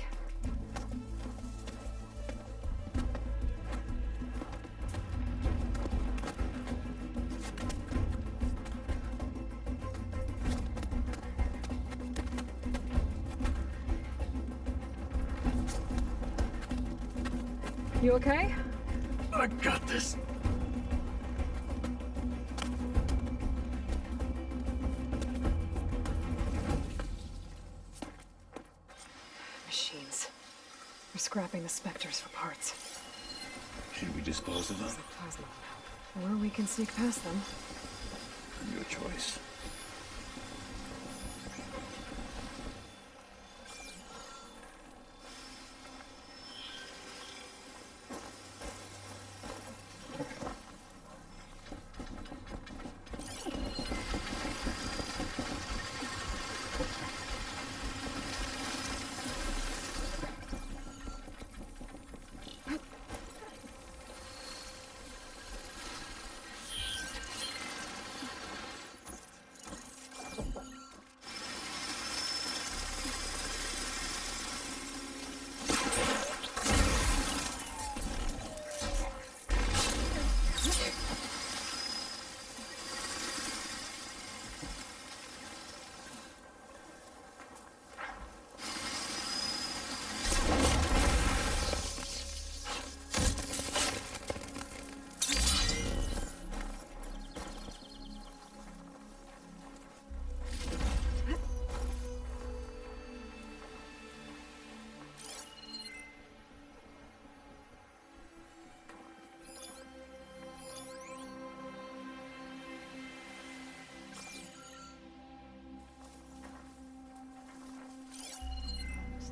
You okay? I got this. Machines. We're scrapping the specters for parts. Should we dispose of them? Plasma. Or we can sneak past them. Your choice.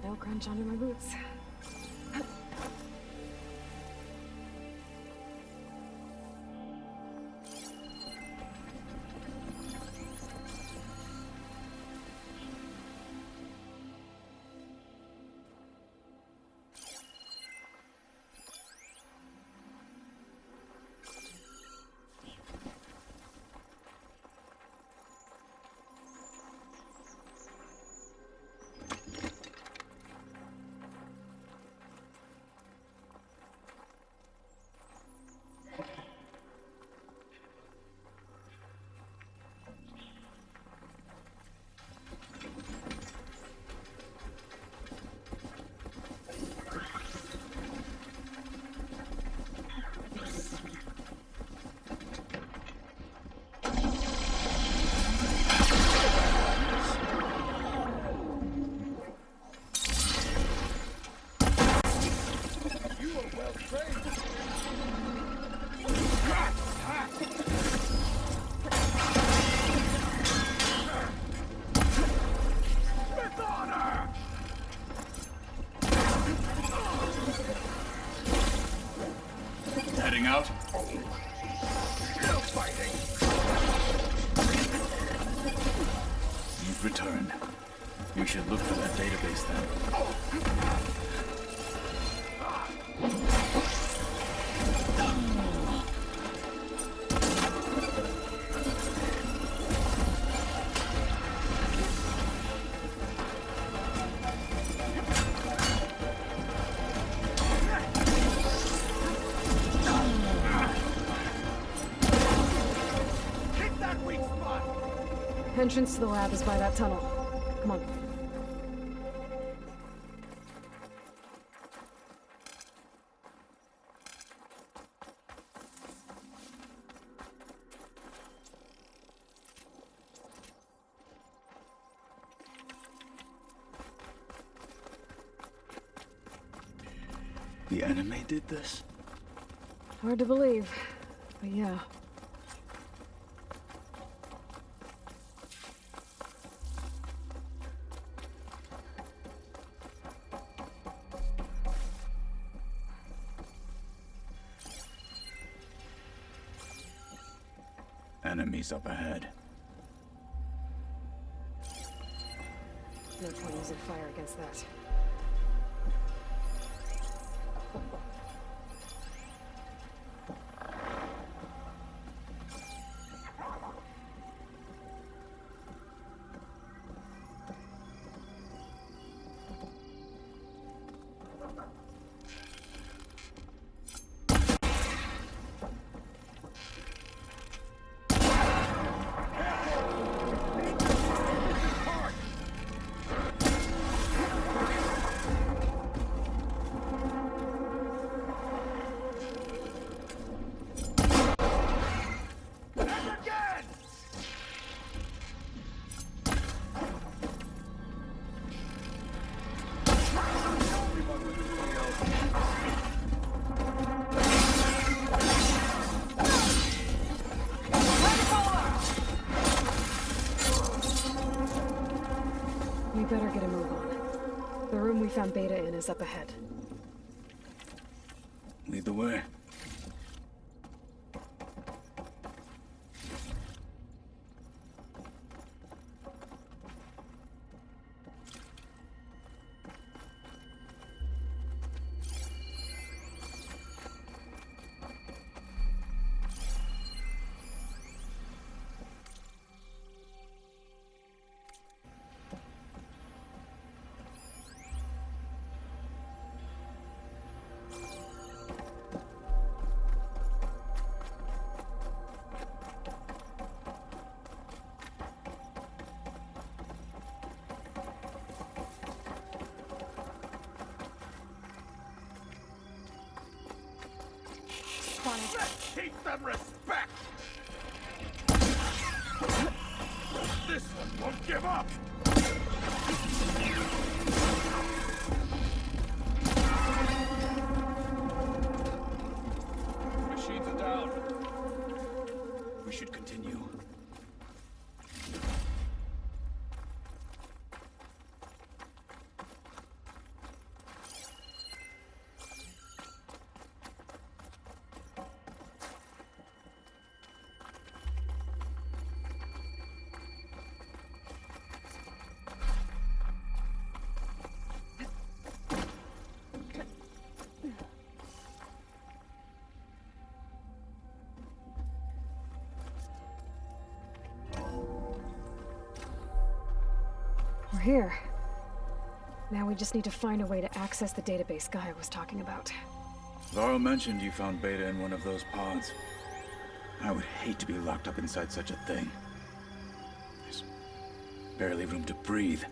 Still crunch under my boots. Heading out? No fighting! You've returned. You should look for that database then. Entrance to the lab is by that tunnel. Come on. The enemy did this? Hard to believe, but yeah. Enemies up ahead. No point using fire against that. We better get a move on. The room we found Beta in is up ahead. Lead the way. Let's keep them respect! This one won't give up! Machines are down. We should continue. We're here. Now we just need to find a way to access the database Gaia was talking about. Faro mentioned you found Beta in one of those pods. I would hate to be locked up inside such a thing. There's barely room to breathe.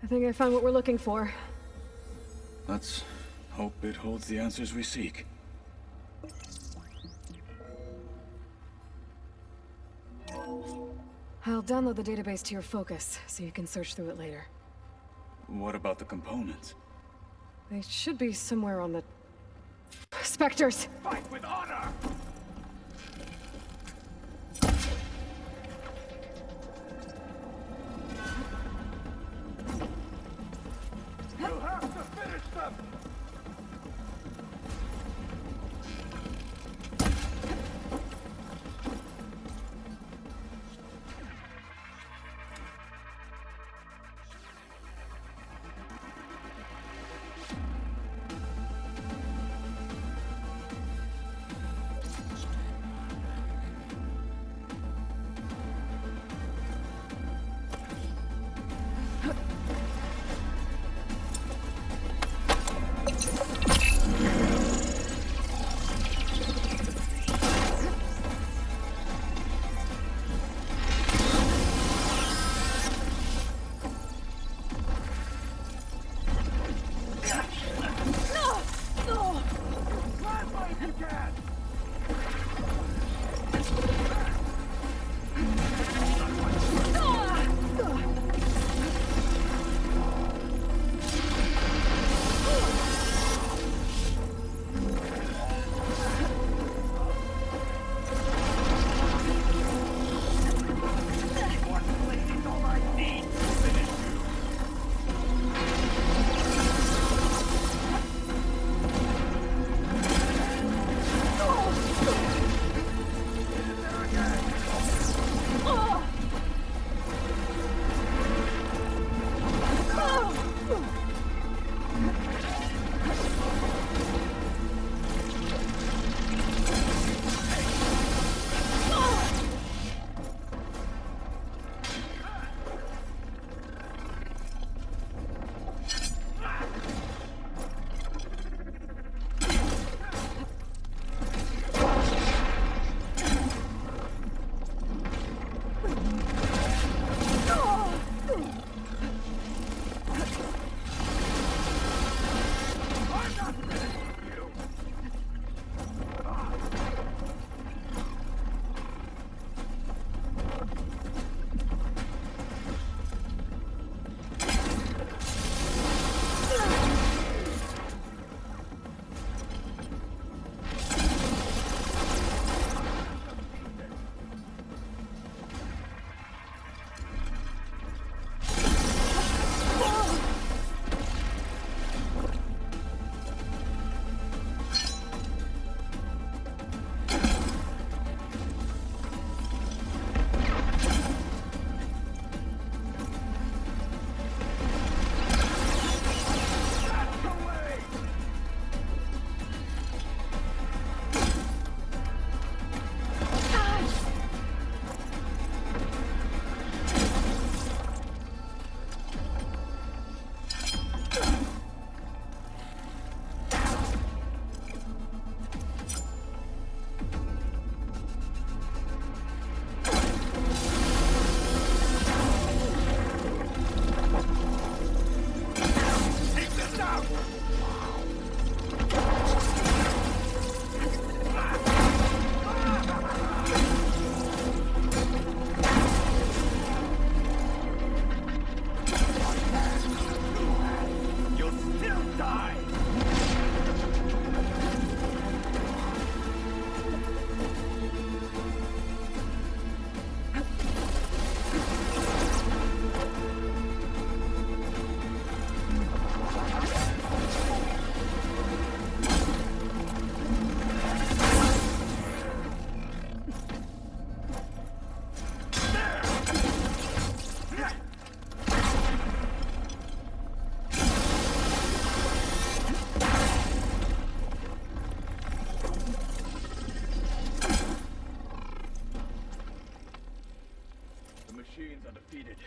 I think I found what we're looking for. Let's hope it holds the answers we seek. I'll download the database to your focus, so you can search through it later. What about the components? They should be somewhere on the... Spectres! Fight with honor! You'll have to finish them!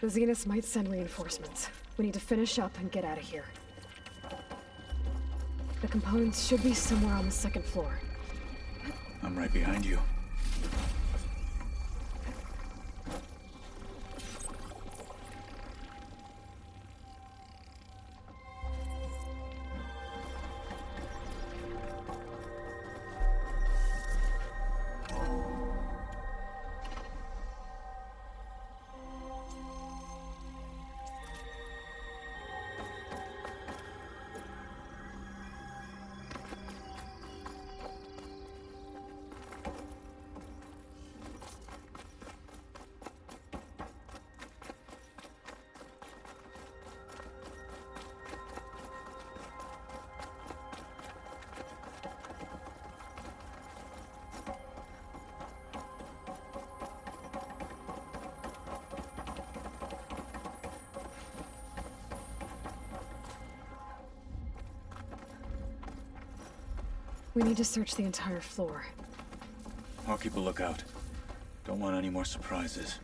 The Zeniths might send reinforcements. We need to finish up and get out of here. The components should be somewhere on the second floor. I'm right behind you. We need to search the entire floor. I'll keep a lookout. Don't want any more surprises.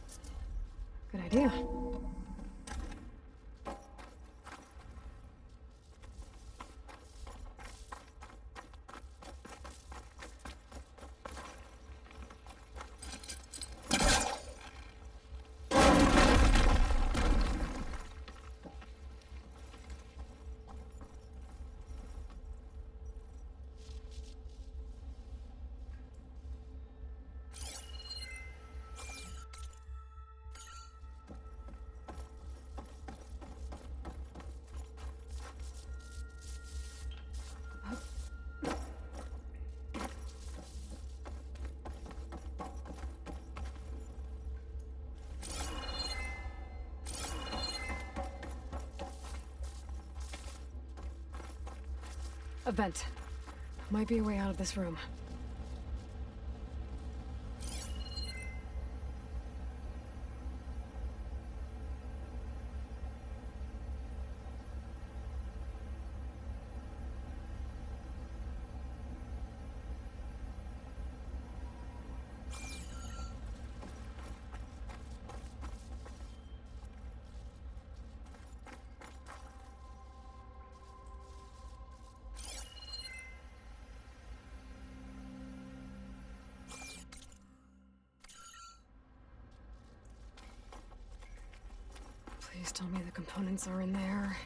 Good idea. A vent. Might be a way out of this room. Please tell me the components are in there.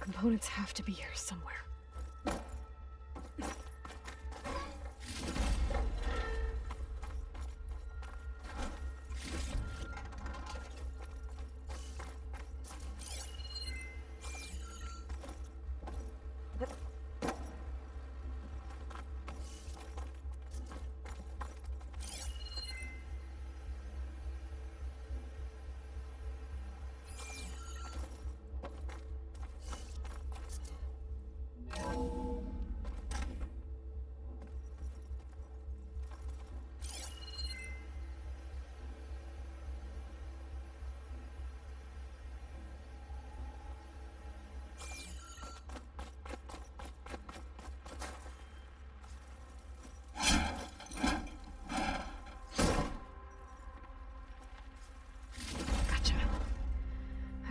Components have to be here somewhere.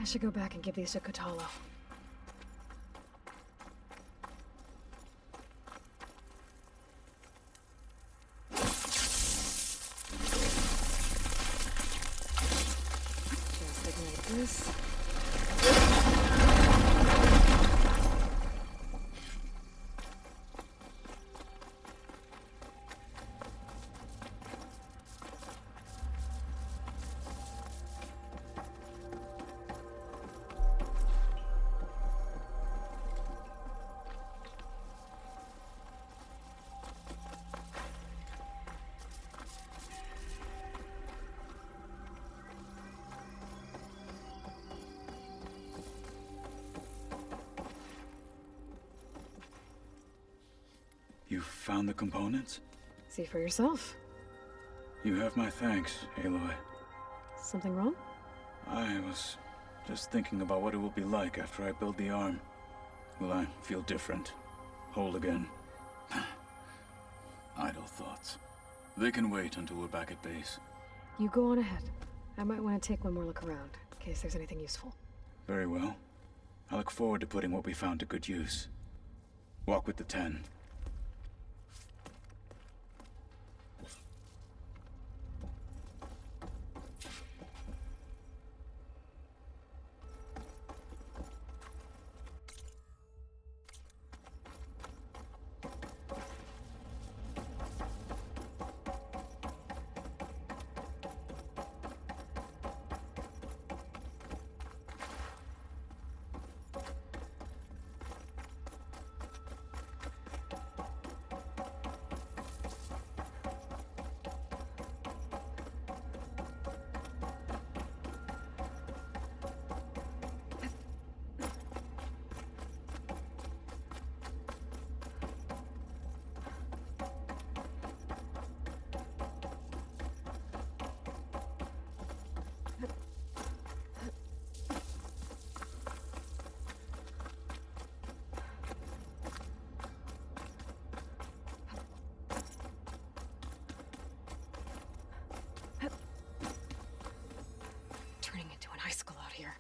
I should go back and give these to Kotallo. Just ignite this. You found the components? See for yourself. You have my thanks, Aloy. Something wrong? I was just thinking about what it will be like after I build the arm. Will I feel different? Whole again? Idle thoughts. They can wait until we're back at base. You go on ahead. I might want to take one more look around, in case there's anything useful. Very well. I look forward to putting what we found to good use. Walk with the 10. Turning into an icicle out here.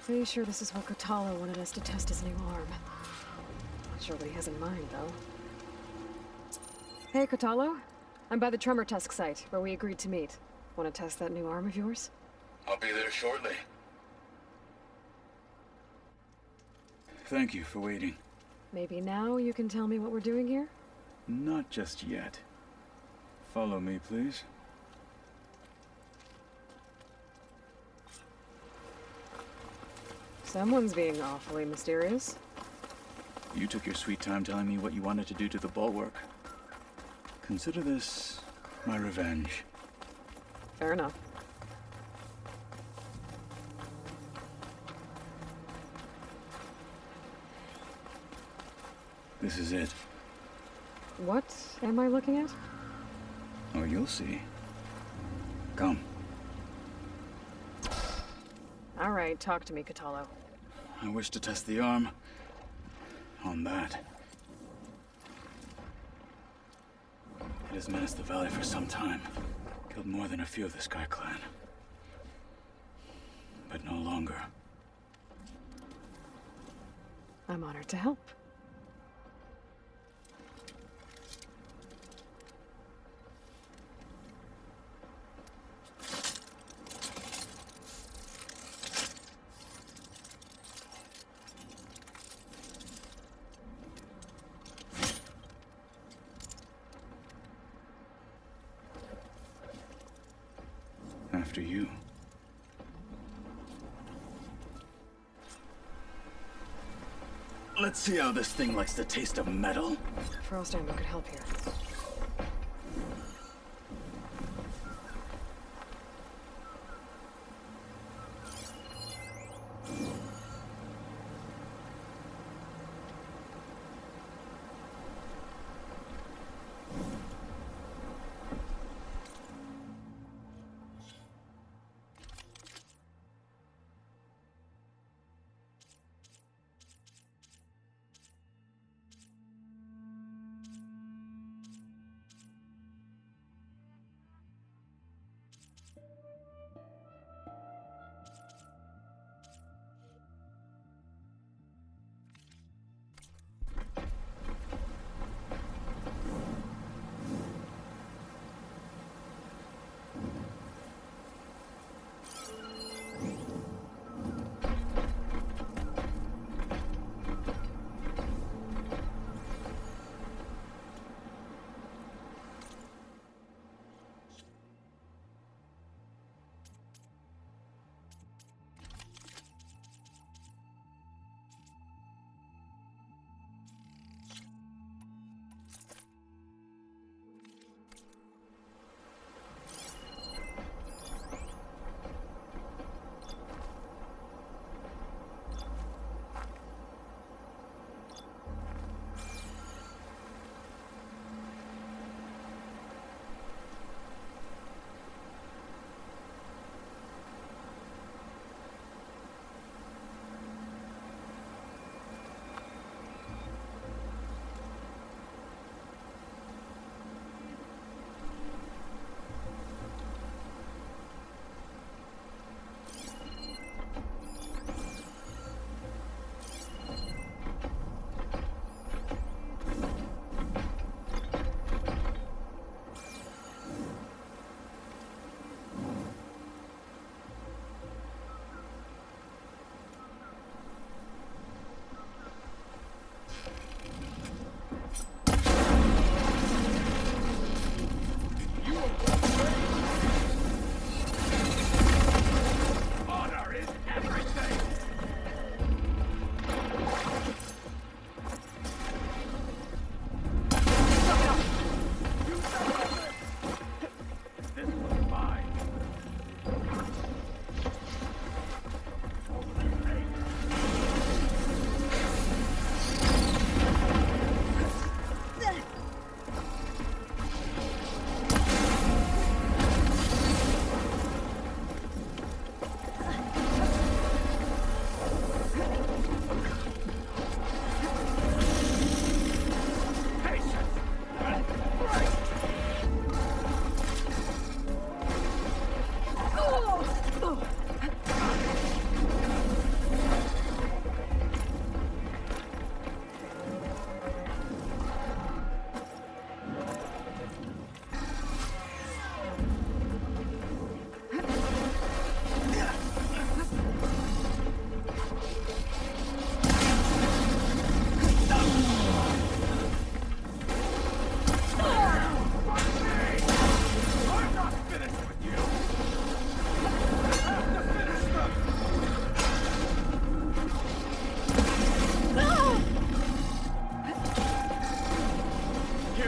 Pretty sure this is what Kotallo wanted us to test his new arm. Not sure what he has in mind, though. Hey, Kotallo. I'm by the Tremor Tusk site, where we agreed to meet. Want to test that new arm of yours? I'll be there shortly. Thank you for waiting. Maybe now you can tell me what we're doing here? Not just yet. Follow me, please. Someone's being awfully mysterious. You took your sweet time telling me what you wanted to do to the bulwark. Consider this my revenge. Fair enough. This is it. What am I looking at? Oh, you'll see. Come. All right, talk to me, Kotallo. I wish to test the arm on that. It has menaced the valley for some time. Killed more than a few of the Sky Clan. But no longer. I'm honored to help. After you. Let's see how this thing likes the taste of metal. Frost Armor could help here.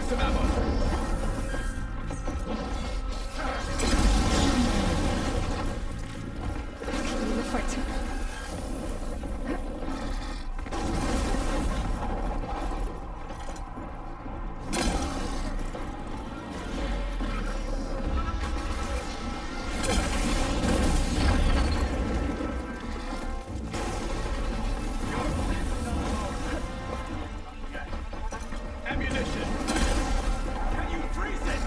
Here's some ammo. In the fight. Ammunition! Can you freeze it?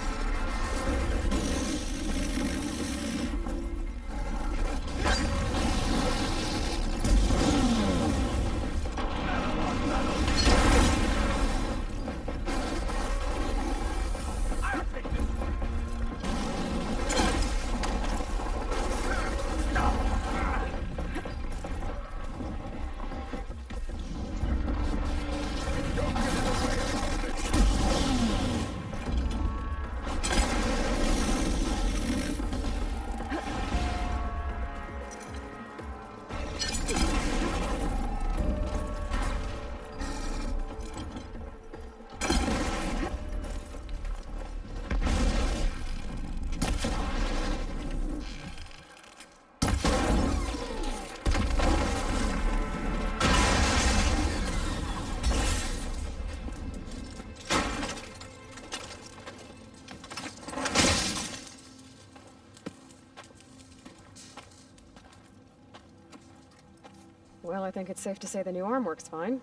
Well, I think it's safe to say the new arm works fine.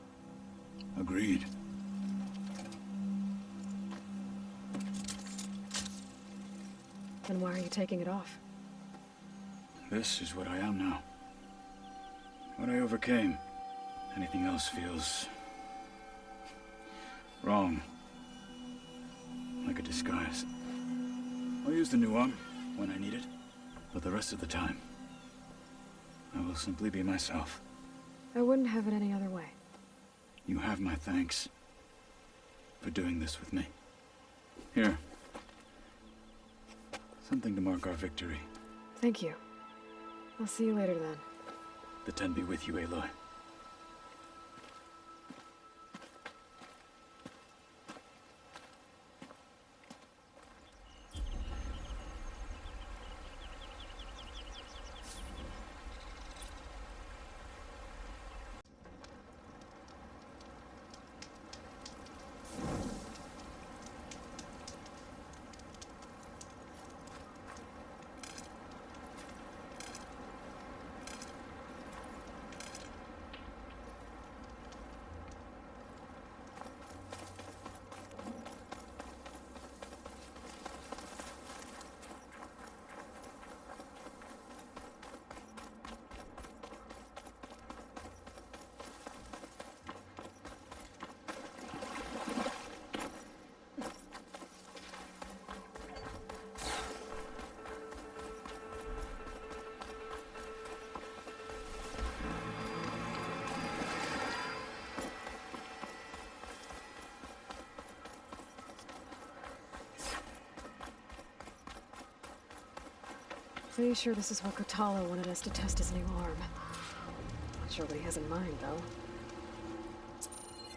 Agreed. Then why are you taking it off? This is what I am now. What I overcame. Anything else feels... wrong. Like a disguise. I'll use the new arm when I need it, but the rest of the time, I will simply be myself. I wouldn't have it any other way. You have my thanks for doing this with me. Here. Something to mark our victory. Thank you. I'll see you later then. The Ten be with you, Aloy. Pretty sure this is what Kotallo wanted us to test his new arm. Not sure what he has in mind, though.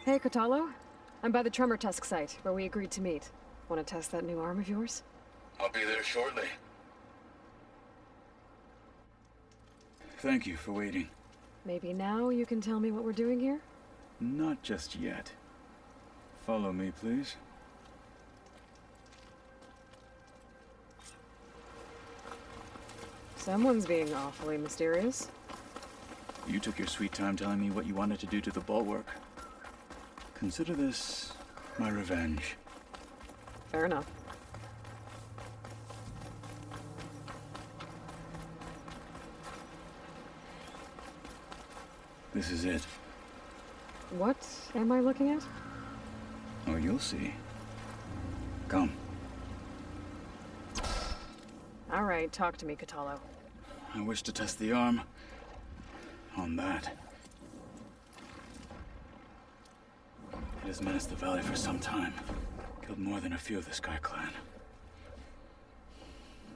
Hey, Kotallo. I'm by the Tremor Tusk site, where we agreed to meet. Want to test that new arm of yours? I'll be there shortly. Thank you for waiting. Maybe now you can tell me what we're doing here? Not just yet. Follow me, please. Someone's being awfully mysterious. You took your sweet time telling me what you wanted to do to the bulwark. Consider this my revenge. Fair enough. This is it. What am I looking at? Oh, you'll see. Come. All right, talk to me, Kotallo. I wish to test the arm on that. It has menaced the valley for some time. Killed more than a few of the Sky Clan.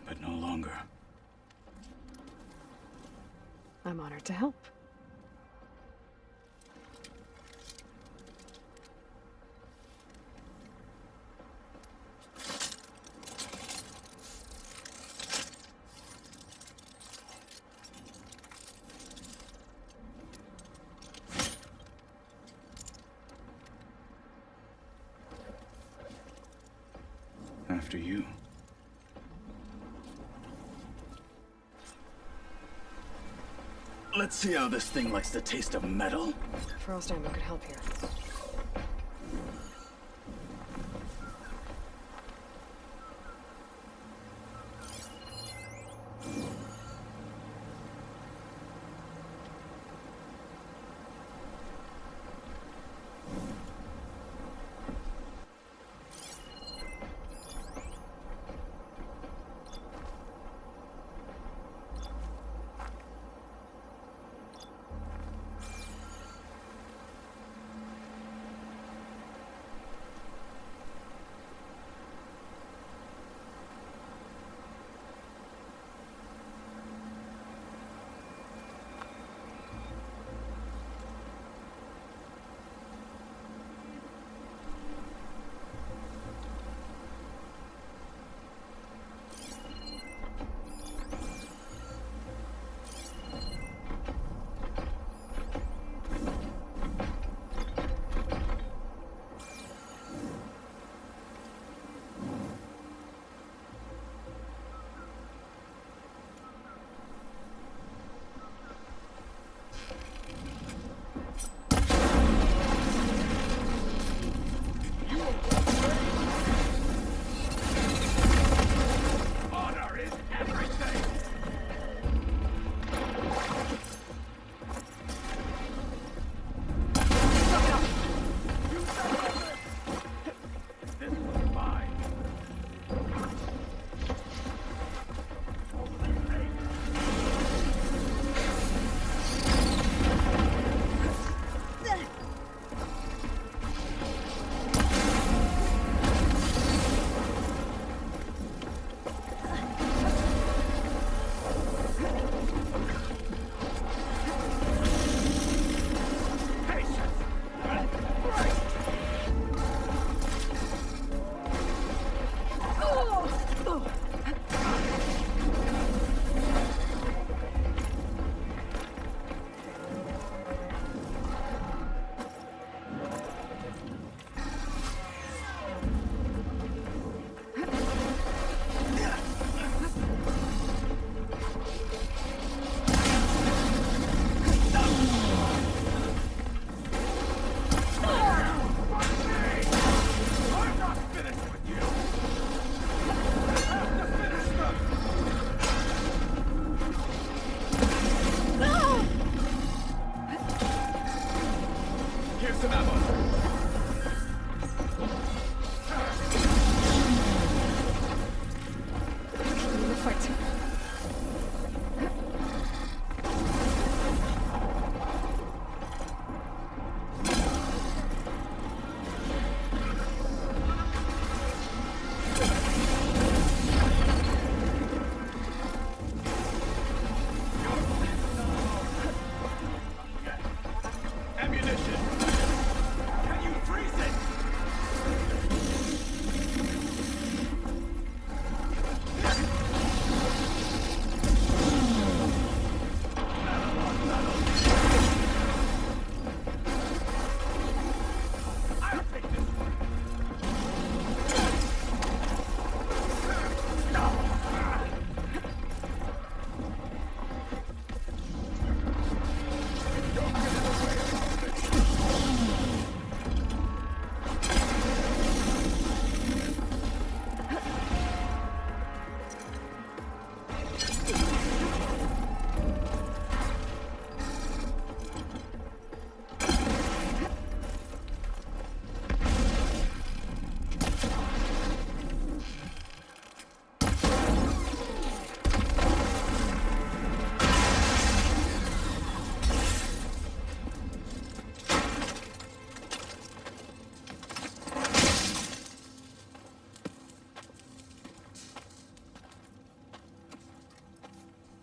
But no longer. I'm honored to help. After you. Let's see how this thing likes the taste of metal. Frost ammo could help here.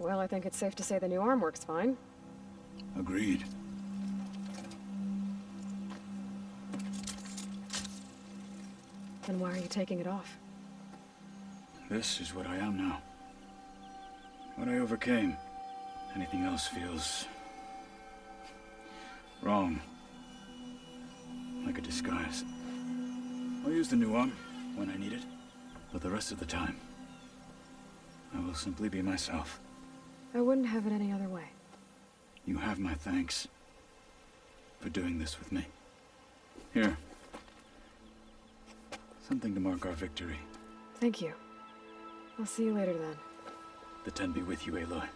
Well, I think it's safe to say the new arm works fine. Agreed. Then why are you taking it off? This is what I am now. What I overcame. Anything else feels... wrong. Like a disguise. I'll use the new arm when I need it. But the rest of the time, I will simply be myself. I wouldn't have it any other way. You have my thanks for doing this with me. Here. Something to mark our victory. Thank you. I'll see you later then. The 10 be with you, Aloy.